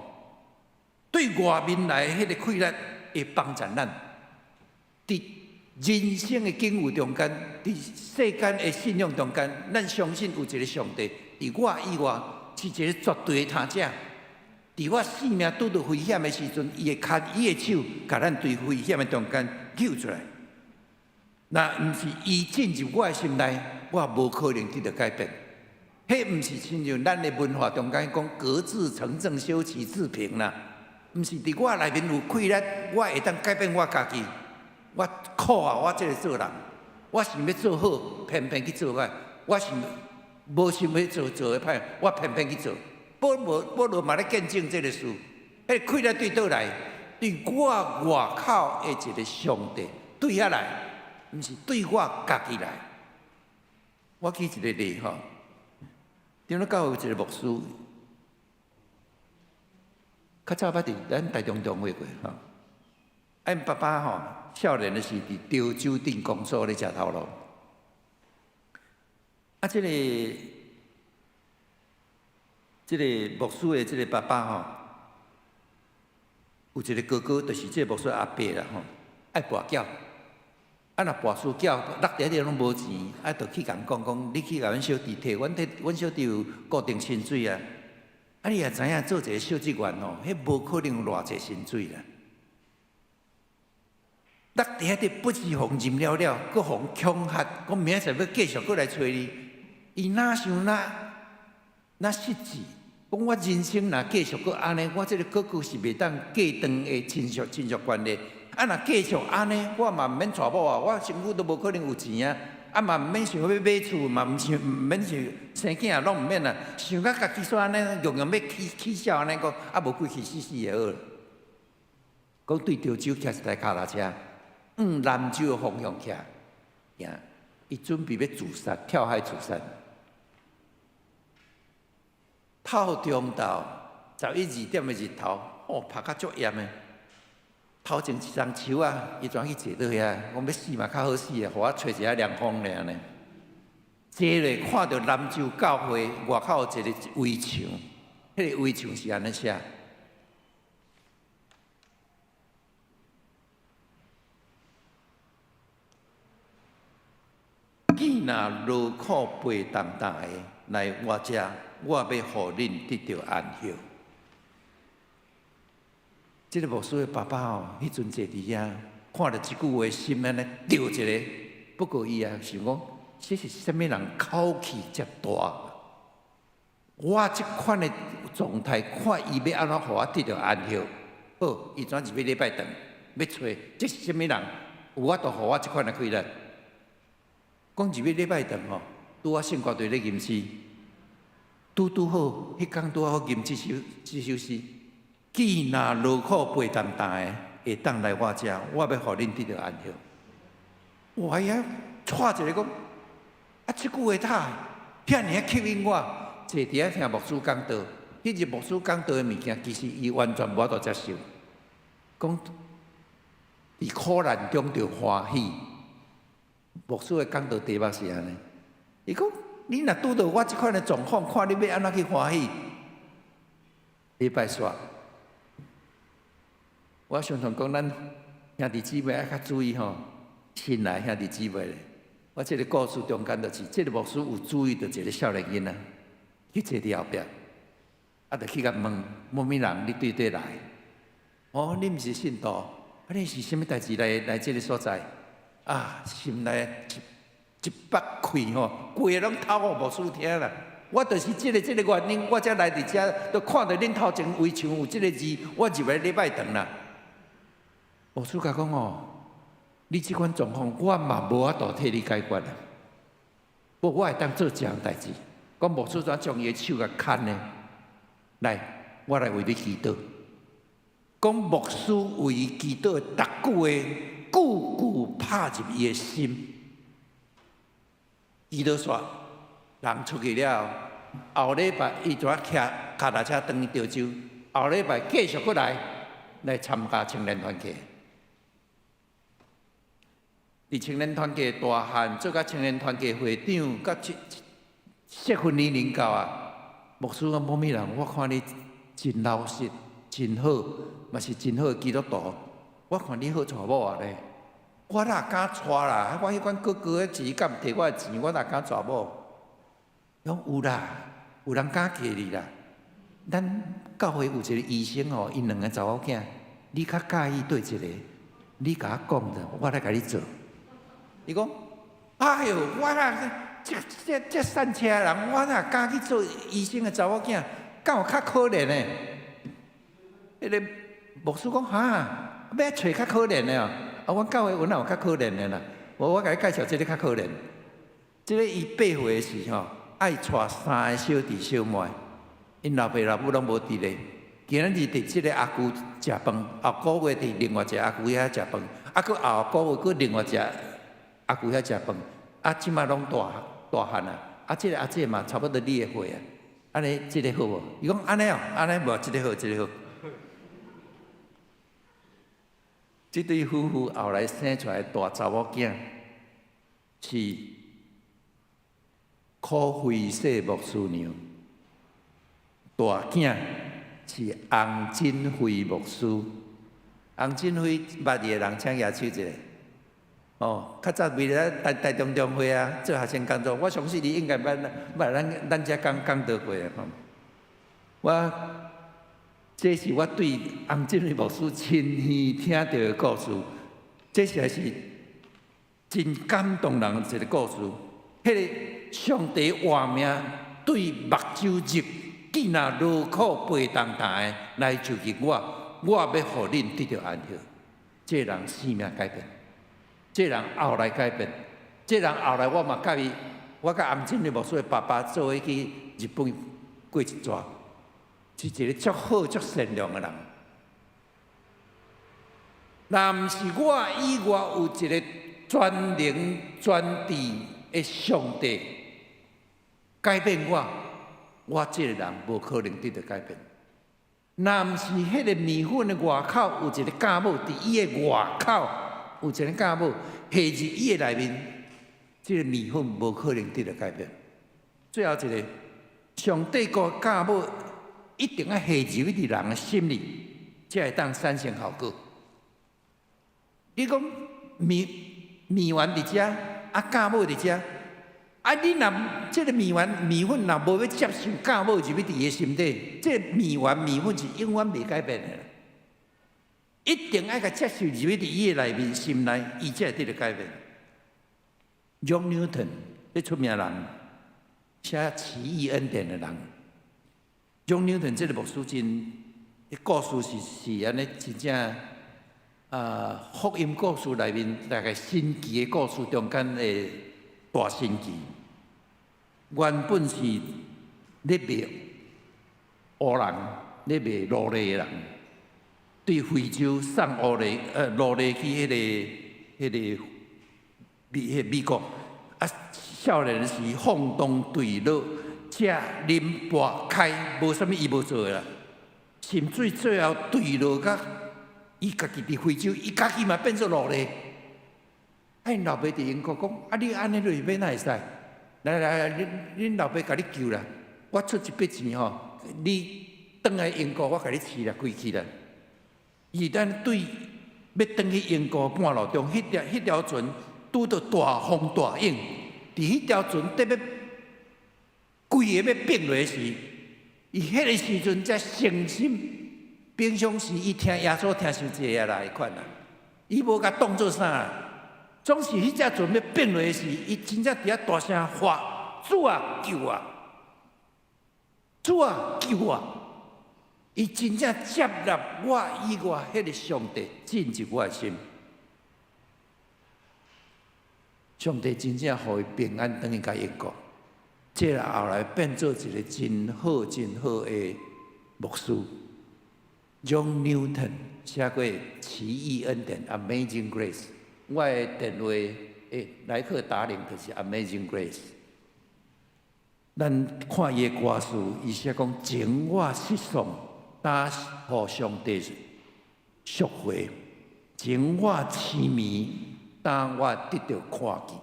对外面来迄个困难会帮助咱，伫人生的境遇中间，伫世间的信仰中间，咱相信有一个上帝。伫我以外是一个绝对的他者，伫我性命拄到危险的时阵，伊会牵伊的手，甲咱对危险的中间救出来。那毋是伊进入我的心内，我无可能得到改变。迄毋是亲像咱的文化中间讲格致成正，修齐治平啦，毋是伫我内面有困难，我会当改变我家己。我苦啊！我这个做人，我想要做好，偏偏去做歹；我是无想要做的歹，我偏偏去做。保罗嘛咧见证这个事，迄困难对倒来，对我外口的一个上帝对遐来，毋是对我家己来。我举一个例吼，顶咧教有一个牧师，较早捌伫咱台中会过吼，因爸爸吼少年的时伫潮州镇公所咧食头路。啊，这个牧师的这个爸爸吼，有一个哥哥，就是这个牧师阿伯啦吼，爱跋筊。啊，若跋输筊，落地地拢无钱，啊，就去甲人讲，你去甲阮小弟摕，阮小弟有固定薪水啊。啊，你也知影做一个小职员哦，迄无可能有偌济薪水啦。落地地不是互任了，搁互恐吓，讲明仔载要继续过来找你。伊哪想哪实际？讲我人生若继续搁安尼，我这个哥哥是袂当继长的亲属关系。啊，若继续安尼，我嘛毋免娶某啊，我身躯都无可能有钱啊。啊嘛毋免想要买厝，嘛毋免想生囝，拢毋免啊。想甲家己煞安尼，样样要起笑安尼讲，啊无过去死就好了。讲对潮州骑一台脚踏车，南州的方向骑，行，伊准备要自杀，跳海自杀。透中昼11、2点的日头，晒甲足炎的。头前一丛树啊，伊怎去坐倒遐？我要死嘛，较好死啊！互我找一下凉风尔呢。坐咧，看到南州教会外口有一个围墙，迄个围墙是安尼写：囡若劳苦背重重的来我遮，我要互恁得到安息。这个牧师的爸爸哦，迄阵坐伫遐，看到即句话，心安尼吊一个。不过伊也想讲，这是啥物人口气遮大？我即款的状态，看伊要安怎互我得到安息？好，伊转是要礼拜堂，要找这是啥物人？有法度互我即款的气力？讲入去礼拜堂吼，拄啊圣歌队咧吟诗，拄好，迄天拄好吟这首诗。囡若劳苦背重重的，会当来我遮，我要互恁得到安息。我呀，踹一个讲，啊，即句话他遐尔吸引我，坐伫遐听牧师讲道。迄日牧师讲道的物件，其实伊完全无法度接受。讲伫苦难中着欢喜。牧师的讲道题目是安尼，伊讲你若拄到我即款的状况，看你要安怎去欢喜。礼拜煞。我常常讲，咱兄弟姊妹爱较注意吼，新来兄弟姊妹咧。我这个故事中间就是，这个牧师有注意到一个少年囡仔，去坐伫后壁，啊，就去甲问，某物人你对对来？哦，你毋是信徒，啊，你是啥物代志来这个所在？啊，心内一百气吼，规个拢透互牧师听啦。我就是这个原因，我才来伫遮，都看到恁头前围墙有这个字，我入来礼拜堂啦。牧师甲讲哦，你即款状况，我嘛无法度替你解决啦。不过我会当做一项代志，讲牧师怎将伊的手甲牵呢？来，我来为你祈祷。讲牧师为伊祈祷的逐句话，句句拍入伊的心。祈祷煞，人出去了后礼拜伊就骑脚踏车转去潮州，后礼拜继续过来参加青年团契。伫青年团契大汉做甲青年团契会长，甲适婚年龄到啊。牧师讲某物人，我看你真老实，真好，嘛是真好的基督徒。我看你好娶某啊咧，我哪敢娶啦？我迄款哥哥的钱，敢摕我的钱，我哪敢娶某？讲有啦，有人敢嫁你啦。咱教会有一个医生哦，因两个查某囝，你较介意对一个，你甲我讲的，我来甲你做。伊讲，哎哟，我哪这散车的人，我哪敢去做医生的查某囝，敢有较可怜的？迄个牧师讲哈，要找较可怜的哦。啊，阮教会有哪有较可怜的啦？我甲你介绍这个较可怜。这个伊8岁时吼，爱带3个小弟小妹，因老爸老母拢无伫咧。今仔日伫即个阿舅食饭，后个月伫另外一个阿舅遐食饭，啊，搁后个月搁另外一个阿舅遐食饭，啊，即马拢大汉啊，啊，即个阿姐嘛差不多你的岁啊，安尼即个好无？伊讲安尼哦，安尼无，即个好，即个好。即对夫妇后来生出来大查某囝，是可惠世牧师娘，大囝是洪振辉牧师。洪振辉捌字的人，请举手一下。哦，较早为了台中中会啊，做学生工作，我相信你应该捌咱遮讲到过啊。这是我对洪振辉牧师亲耳听到的故事，这实在是真感动人一个故事。迄个上帝话命对目睭入，既然劳苦背重担的来就近我要互恁得到安息。这人生命改变。这人后来改变，这人后来我嘛甲伊，我甲洪振辉牧师的爸爸做伙去日本过一转，是一个足好、足善良的人。若毋是我以外有一个全能全智的上帝改变我这个人无可能得到改变。若毋是迄个面粉的外口有一个家母，伫伊的外口。有一个家母下入伊的内面，这个面粉无可能得到改变。最后一个，上帝个家母一定要下入伫人的心里，才会当产生效果。你讲面丸伫遮，家母伫遮，你若这个面粉若无要接受家母入去伫伊心底，这个面粉是永远袂改变的。一定要甲接受入去伫伊的内面心内，伊才会得到改变。John Newton， 这出名人，写《奇异恩典》的人。John Newton 这个牧师真，故事是安尼，真正福音故事内面大概神奇的故事中间的大神奇。原本是咧卖乌人，咧卖奴隶的人。对非洲送奴隶去迄个美国，少年时放荡对乐，食啉博开，无啥物伊无做的啦。甚至最后对乐甲伊家己伫非洲，伊家己嘛变做奴隶。因老爸伫英国讲，你安尼落去要哪会使？来，恁老爸甲你救啦，我出一笔钱吼，你转来英国，我甲你饲啦，开去啦。伊咱对要转去英国半路中，迄条船拄到大风大影，伫迄条船得要规个要变落时，伊迄个时阵才诚心。平常时伊听耶稣听伤济啊啦，迄款啦，伊无甲当做啥啦。总是迄只船要变落时，伊真正伫遐大声喊：主啊，救我！主啊，救我！伊真正接纳我以外迄个上帝进入我的心，上帝真正互伊平安转去甲英国，这人后来变做一个真好的牧师。John Newton 写过《奇异恩典》（Amazing Grace）， 我的电话来克达林就是 Amazing Grace。咱看伊的歌词，伊写讲情我失丧。打互上帝赎回，情我痴迷，当我得到看见。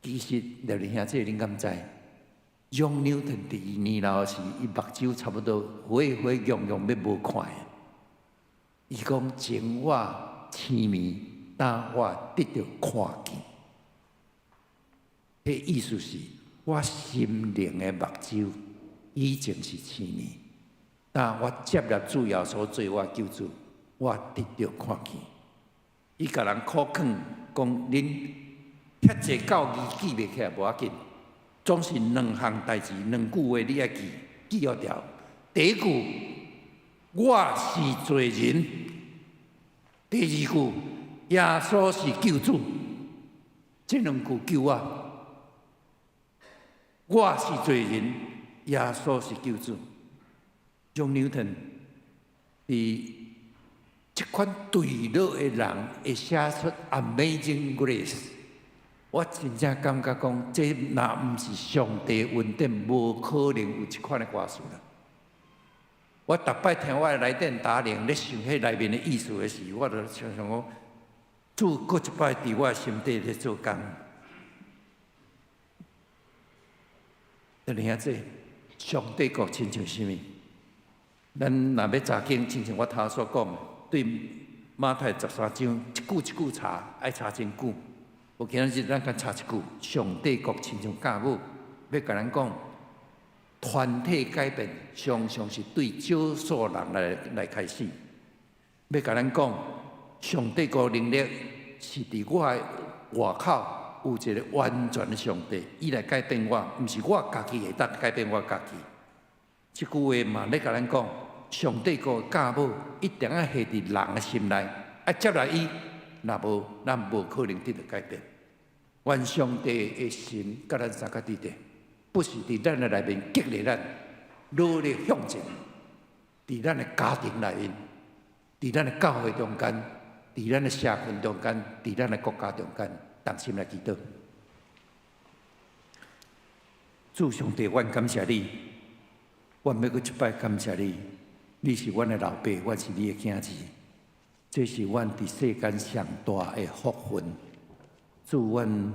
其实，廖弟兄姊恁敢知？John Newton 第二年老时，伊目睭差不多灰灰亮亮，要无看的。伊讲情我痴迷，当我得到看见。迄意思是，我心灵的目睭以前是痴迷。但我接纳主耶稣做我救主，我得到看见。伊甲人苦劝讲：恁遐济教义记袂起来无要紧，总是两项代志、两句话你要记好条。第一句，我是罪人；第二句，耶稣是救主。这两句救我。我是罪人，耶稣是救主。John Newton 伫这款对乐的人会写出 Amazing Grace， 我真正感觉讲，这若毋是上帝恩典，无可能有这款的歌词啦。我逐摆听我的来电打铃咧想迄内面的意思的时，我就常常讲，主搁一摆伫我心底咧做工。就尔啊，这上帝国亲像啥物？咱若要查经，亲像我头所讲的，对马太13章一句查，爱查真久。有今仔日咱甲查一句，上帝国亲像教母，要甲咱讲，团体改变常常是对少数人来开始。要甲咱讲，上帝国能力是伫我的外口有一个完全的上帝，伊来改变我，毋是我家己会当改变我家己。即句话嘛，咧甲咱讲，上帝国的教母一定要下伫人的心内，要接纳伊。若无，咱无可能得到改变。愿上帝的心甲咱三个伫地，不是伫咱的内面激励咱努力向前，伫咱的家庭内面，伫咱的教会中间，伫咱的社群中间，伫咱的国家中间，同心来祈祷。主上帝，阮感谢你，阮要搁一摆感谢你，你是阮的老爸，阮是你的囝子。这是阮伫世间上大的福分。主，阮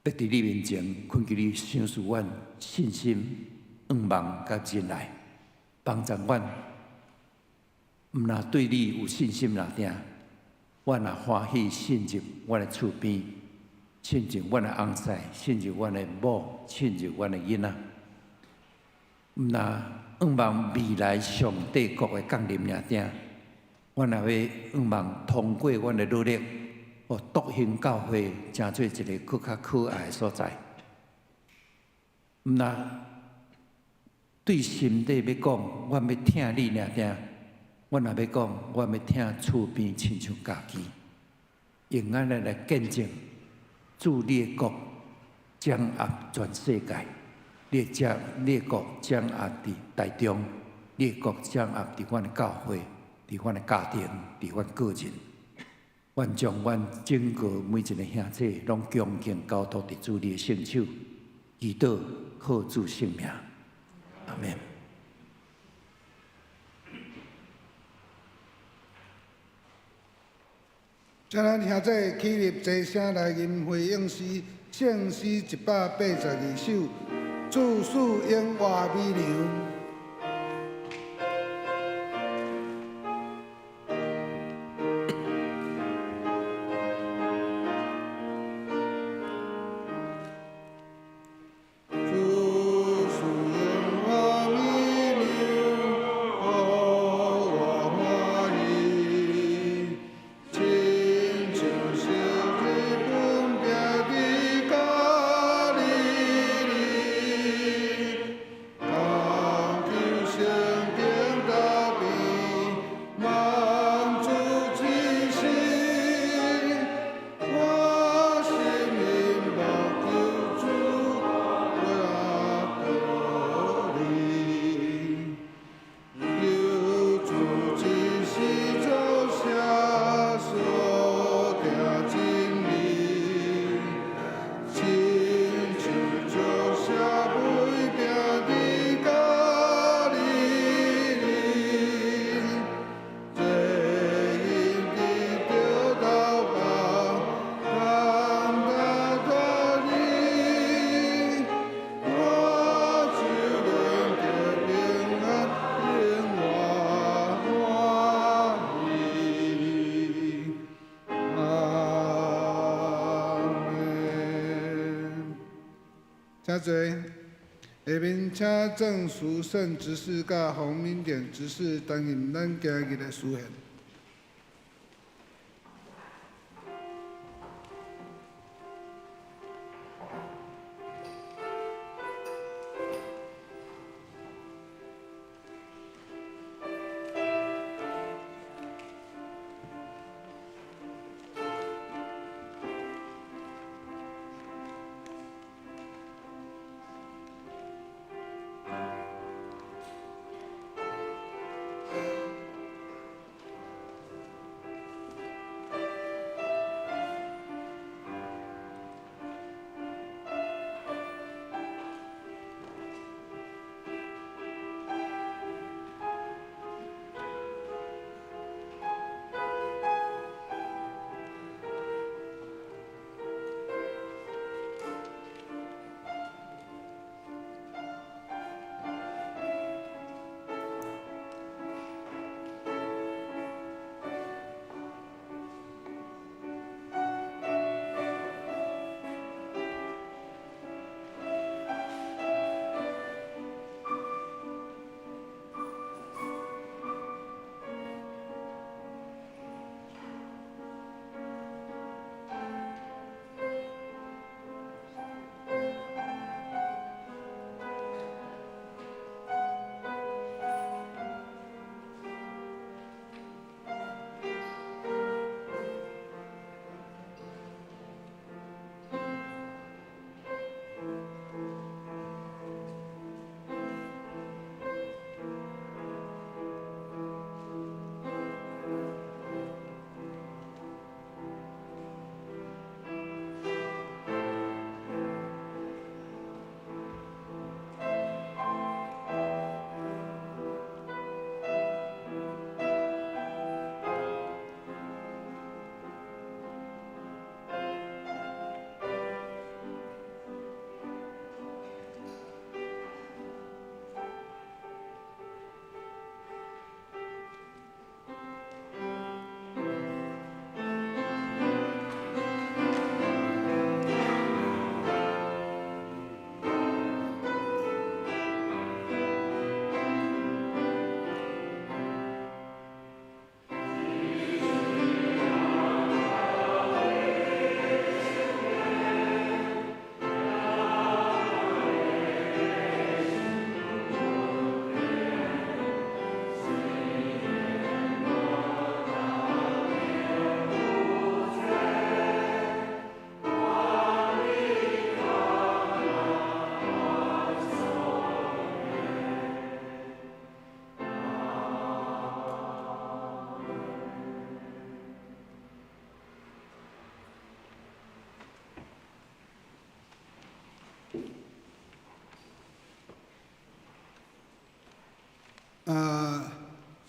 要伫你面前恳求你赏赐阮信心、仰望甲忍耐，帮助阮。毋若对你有信心若定，阮也欢喜信入阮的厝边，信入阮的翁婿，信入阮的某，信入阮的囡仔。毋若仰望未来上帝国的降临尔定，阮也要仰望通过阮的努力，互独行教会成做一个更较可爱的所在。毋若对心底要讲，阮要听你尔定，阮也要讲，阮要听厝边亲像家己，用安尼来见证主你的国掌握全世界。你的国掌握伫台中，你的国掌握伫阮的教会，伫阮的家庭，伫阮个人。愿将阮整个每一个兄弟拢恭敬交托伫主你的圣手，祈祷靠主圣名，阿门。请咱兄弟起立，齐声来吟回应诗，圣诗182首。自始永活美娘。请坐。下面请郑淑胜执事甲洪明典执事担任咱今日的书献。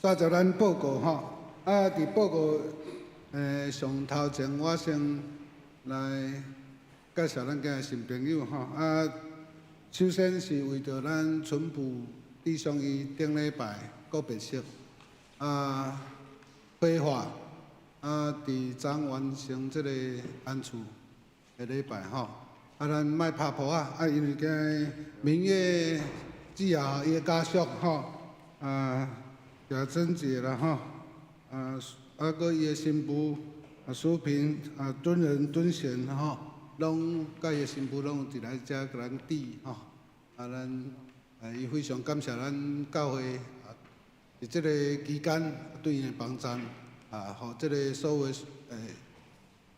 煞接咱报告吼。伫报告上头前，我先来介绍咱家新朋友吼。首先是为着咱村部弟兄伊顶礼拜告别式规划伫昨完成即个安厝的礼拜吼。咱莫拍破因为今明月之后伊的家属吼叶珍姐啦吼搁伊的新妇淑萍敦仁敦贤吼，拢甲伊的新妇拢有伫来遮甲咱砥吼。咱伊非常感谢咱教会伫即个期间对因的帮赞互即个所有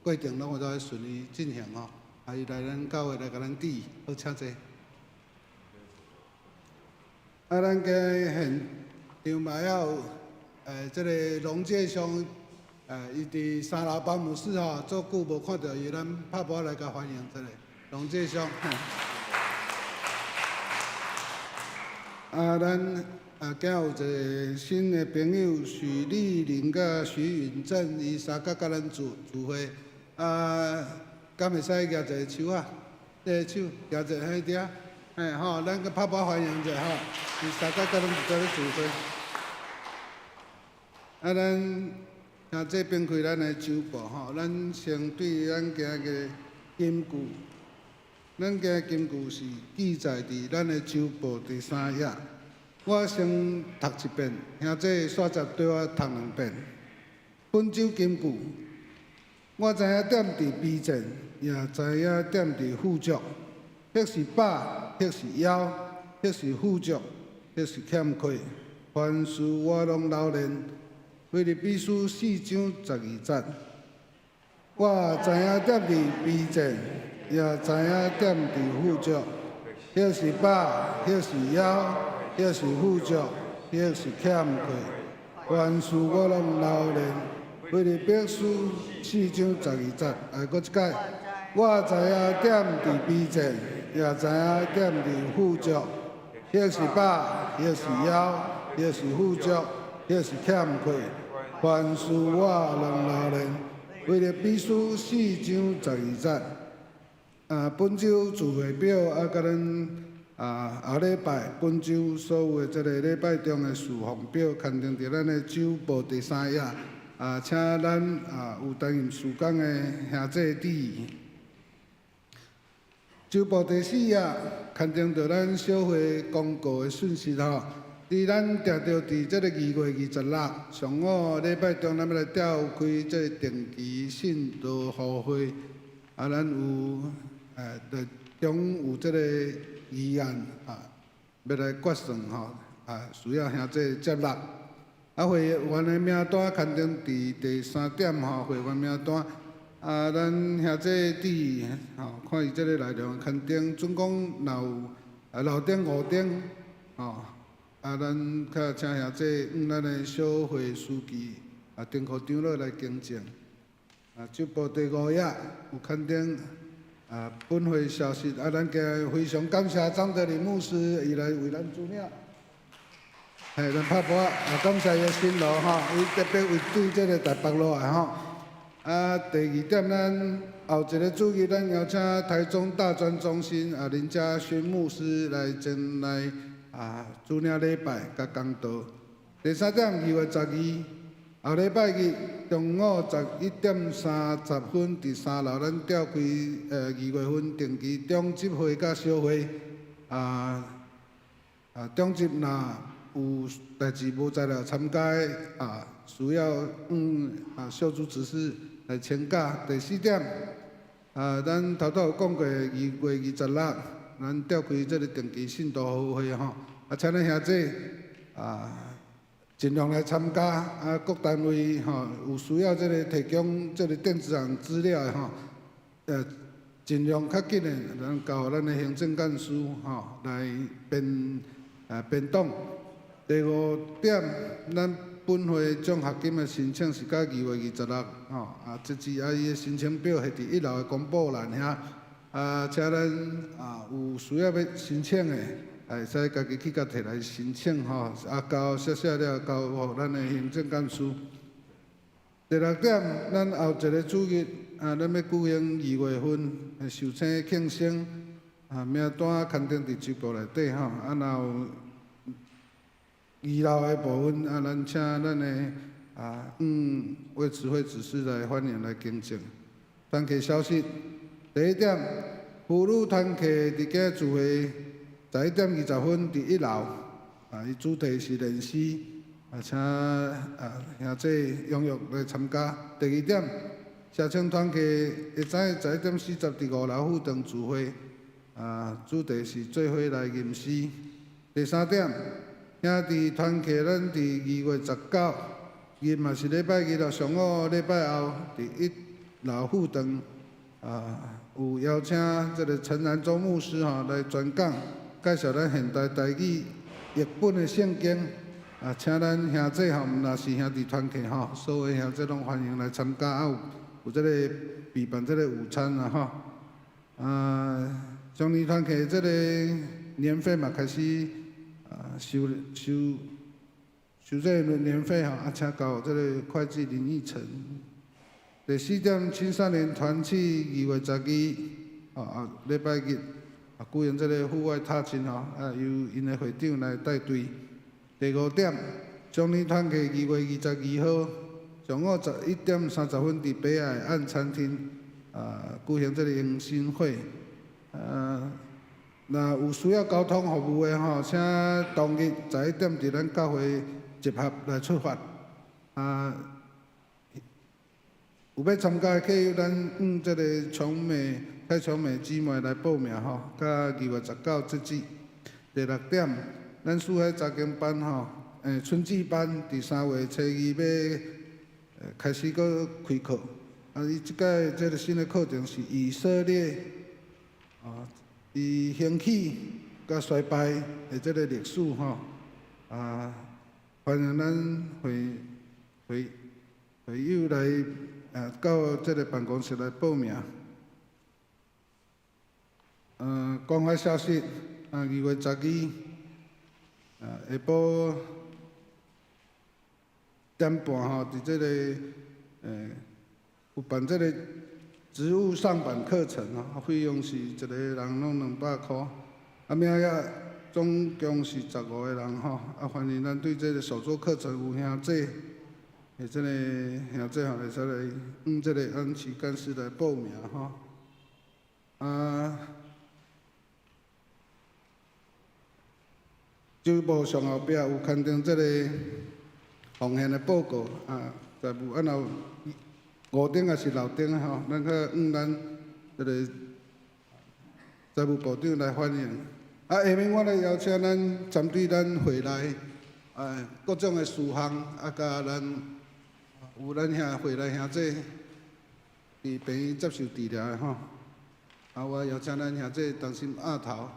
过程拢会当顺利进行吼。伊来咱教会来甲咱砥，好请坐。咱家现场嘛有即个龙介兄，伊伫3楼保姆室吼，足久无看到伊，咱拍波来甲欢迎一下龙介兄。咱今有一个新的朋友许丽玲甲许允正，伊三个甲咱聚会，敢会使举一个手这个手举一个迄点，吼，咱个拍拍欢迎者吼，伊三个甲咱一道咧聚会。咱像这边开咱的酒报吼，咱先对咱家个金句，咱家金句是记载伫咱的酒报第3页。我先读一遍，兄弟煞接对我读2遍。本酒金句，我知影点伫逼阵，也知影点伫富足。迄是饱，迄是枵，迄是富足，迄是欠缺。凡事我拢留恋。腓立比书4章12节。我知影点伫逼阵，也知影点伫富足。迄是饱，迄是枵。迄是富足，迄是欠缺，凡事我拢留恋。腓立比书4章12节，搁一解。我知影点伫逼阵，也知影点伫富足。迄是饱，迄是枵，迄是富足，迄是欠缺，凡事我拢留恋。腓立比书4章12节。本周聚会表甲咱。后礼拜本周所有的这个礼拜中的事项表，刊登伫咱的酒报第3页。请咱有担任事工的兄弟弟。酒报第4页刊登着咱小会公告的讯息吼。伫咱定着伫这个2月26上午礼拜中，咱要来召开这个定期信道互会。咱有中有这个。议案要来决算吼需要兄弟接纳。会员的名单刊登伫第3点吼，会员名单咱兄弟弟看伊即个内容刊登总共留顶5顶咱较请兄弟咱的小会书记丁科长老来更正。酒报第5页有刊登。本会消息咱家非常感谢张德林牧师，伊来为咱主领。咱拍波感谢伊辛劳吼，伊特别为对这个台北路吼。第2点，咱后一个主日，咱邀请台中大专中心林家勋牧师来前来主领礼拜甲讲道。第3点，2月12。后礼拜日中午11点30分，伫3楼咱召开2月份定期中集会甲小会。中集若有代志无材料参加的需要小组指示来请假。第4点，咱头有讲过2月26，咱召开这个定期信道互会吼。请咱兄弟尽量来参加，各单位有需要这个提供这个电子上资料的尽量较紧的，咱交咱的行政干事来编档。第5点，咱本会奖学金的申请是到2月26截止伊的申请表系伫1楼的公布栏遐。请咱有需要要申请的会使家己去甲摕来申请吼，交写了交互咱的行政干事。第6点，咱后一个主日咱要举行2月份的寿星庆生，名单刊登伫节目内底吼，若有遗漏的部分，咱请咱的卫慈会指示来欢迎来更正。团契消息，第1点，妇女团契伫今日聚会11点20分伫1楼，伊主题是练诗，请兄弟踊跃来参加。第2点，社青团契会知11点40伫5楼富堂聚会，主题是做伙来吟诗。第3点，兄弟团契咱伫2月19日嘛是礼拜日咯，上午礼拜后伫1楼富堂，有邀请这个陈南州牧师来专讲，介绍咱现代台语译本的圣经，请咱兄弟若是兄弟团契所有兄弟拢欢迎来参加，有这个备办这个午餐兄弟团契这个年费嘛开始收这个年费请交这个会计林义成。第4点，青少年团契2月12礼拜日举行这个户外踏青由因的会长来带队。第5点，中年团契2月22号上午11点30分伫北海岸餐厅举行这个迎新会。若有需要交通服务的请当日11点伫咱教会集合来出发。有要参加的可以咱这个蔡琼美姊妹来报名到2月19截止。第6点，咱四海查经班春季班伫3月初2要开始搁开课。伊即届这个新的课程是以色列伊兴起甲衰败的这个历史欢迎咱会友来到这个办公室来报名。关怀消息，2月12下晡点半伫这个有办这个职务上班课程费用是一个人拢200块，名额总共是15个人欢迎咱对这个手作课程有兄弟，这个兄弟会使来这个安琪干事来报名旧部上后壁有刊登这个奉献的报告财务有5顶也是6顶咱较咱这个财务部长来欢迎。下面我来邀请咱针对咱会内各种的事项甲咱有咱会内兄弟伫病院接受治疗的我邀请咱兄弟同心压头，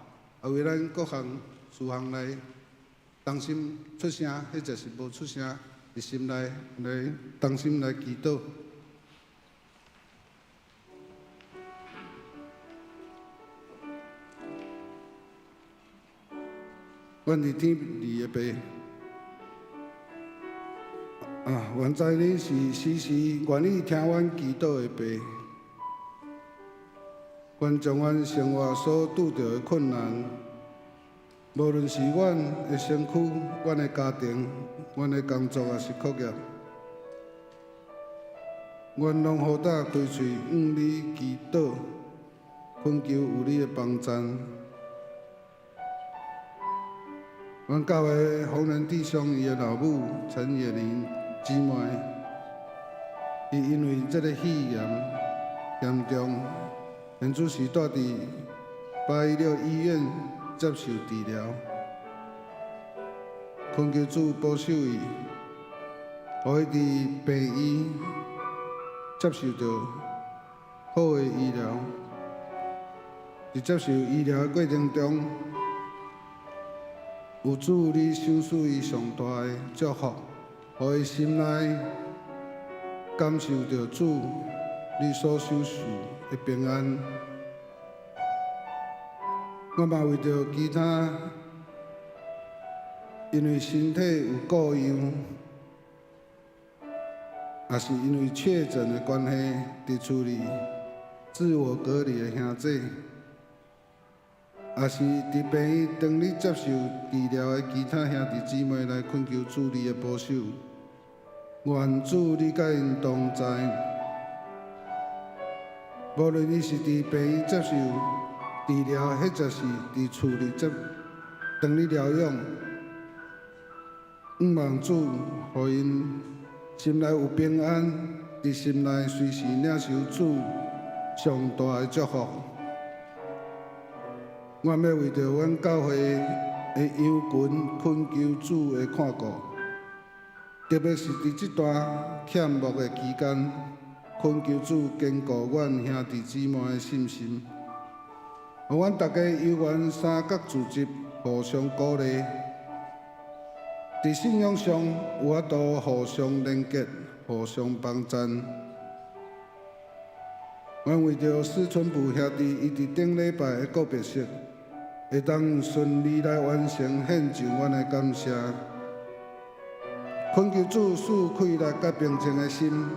为咱各项事项来同心出声，或者是无出声，伫心内来同心来祈祷。阮伫天父的爸，愿知你是时时愿意听阮祈祷的爸，愿将阮生活所拄着的困难，无论是阮的身躯、阮的家庭、阮的工作，也是课业，阮拢好胆开喙向你祈祷，恳求有你的帮衬。阮教会红人弟兄伊的老母陈叶玲姊妹，伊因为这个肺炎严重，现主是住伫816医院接受治疗。恳求主保守伊，互伊伫病院接受到好的医疗，伫接受医疗的过程中。有主你赏赐伊上大的祝福，互伊心内感受到主你所赏赐的平安。我嘛为着其他因为身体有故恙，也是因为确诊的关系，伫厝里自我隔离的兄弟，也是伫病院等你接受治疗的其他兄弟姊妹来恳求主你的保守。愿主你甲因同在，无论你是伫病院接受治疗，或者是伫厝里等你疗养，望主互因心内有平安，伫心内随时领受主上大的祝福。阮要为着阮教会的羊群恳求主的看顾。特别是伫即段欠幕的期间，恳求主坚固阮兄弟姊妹的信心，互阮大家有缘三角组织互相鼓励，伫信仰上有法度互相连结、互相帮衬。阮为着思春部兄弟，伊伫顶礼拜的告别式，会当顺利来完成献上阮的感谢。恳求主赐开力甲平静的心，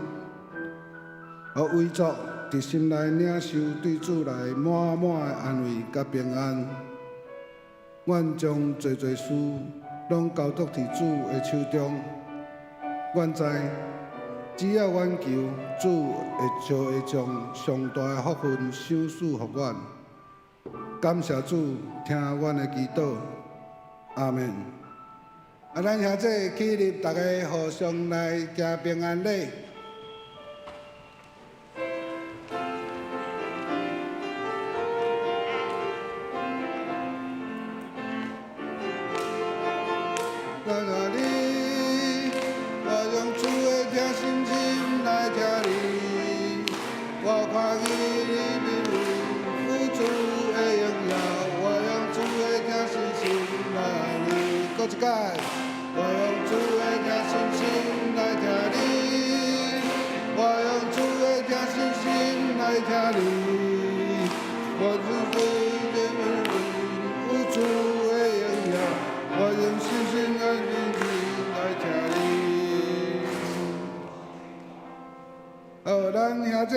互为族伫心内领受对主来满满的安慰甲平安。阮将侪侪事拢交托伫主的手中。阮知，只要阮求，主会将上大的福分赏赐予阮。感谢主，听阮的祈祷，阿门。咱兄弟起立，大家互相来行平安礼。我爱你，我用主的听心心来听你，我看你面有主的荣耀，我用主的听心心来爱你。搁一届。我用主的听心心来听你，我用主的听心心来听你，我有主的荣耀，我用心心来听你。好，咱兄弟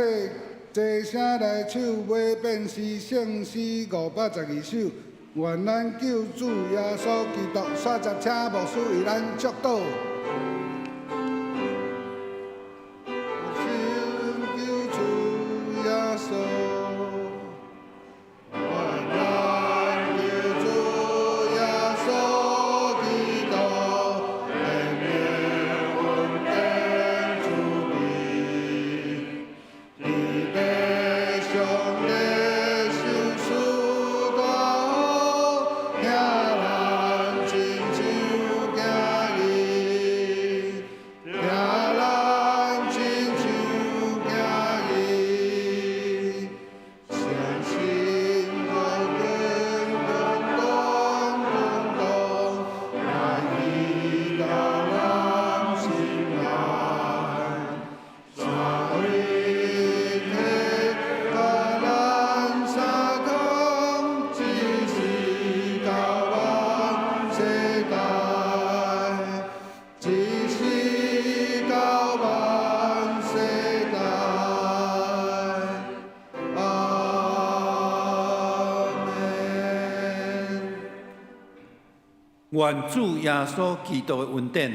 齐声来唱尾变诗圣诗512首。愿咱救主耶稣基督率直请牧师为咱祝祷。救主耶稣，愿咱救主耶稣基督，延绵稳定主义，你的兄弟受死大。愿主耶稣基督的恩典、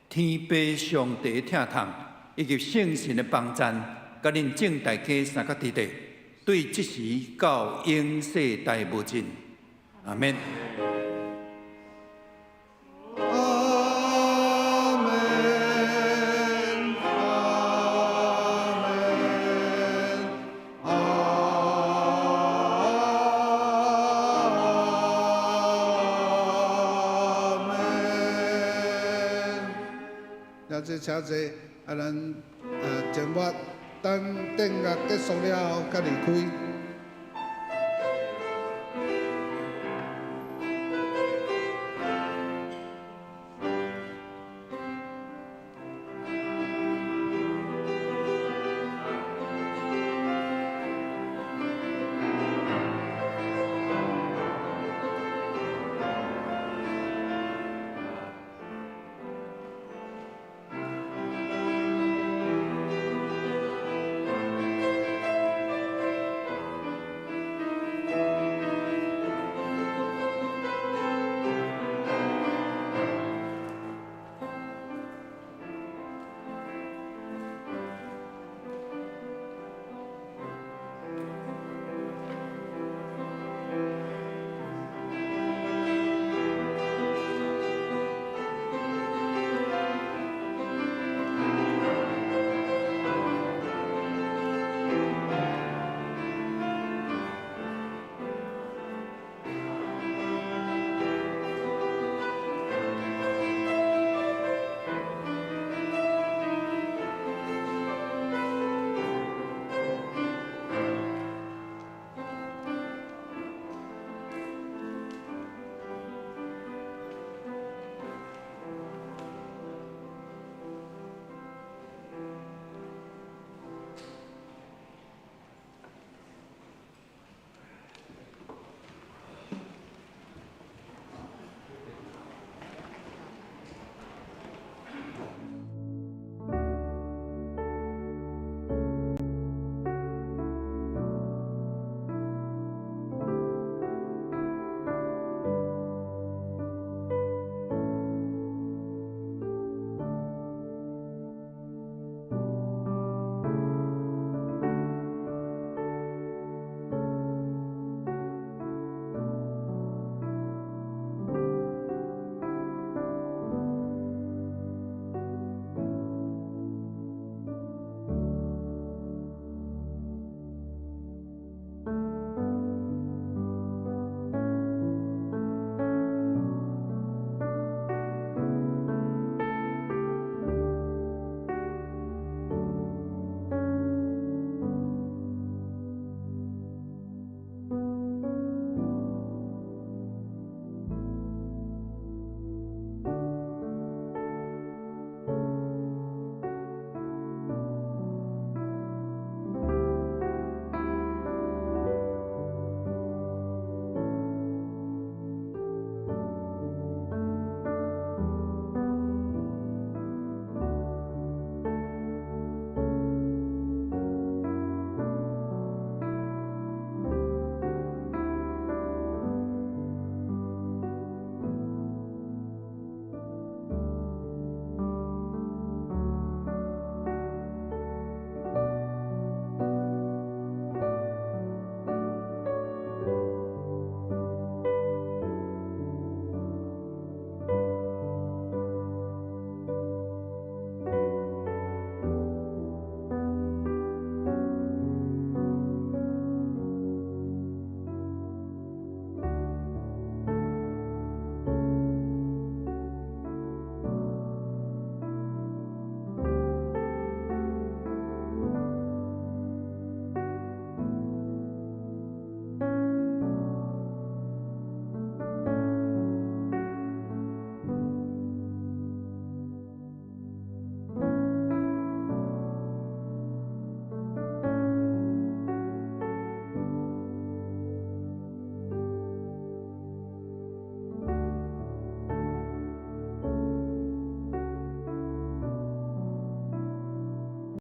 天父上帝的疼痛，以及圣神的帮助，甲恁众大家三角地地，对即时到永世代无尽。阿免。请坐，咱静默，等等乐结束了，才离开。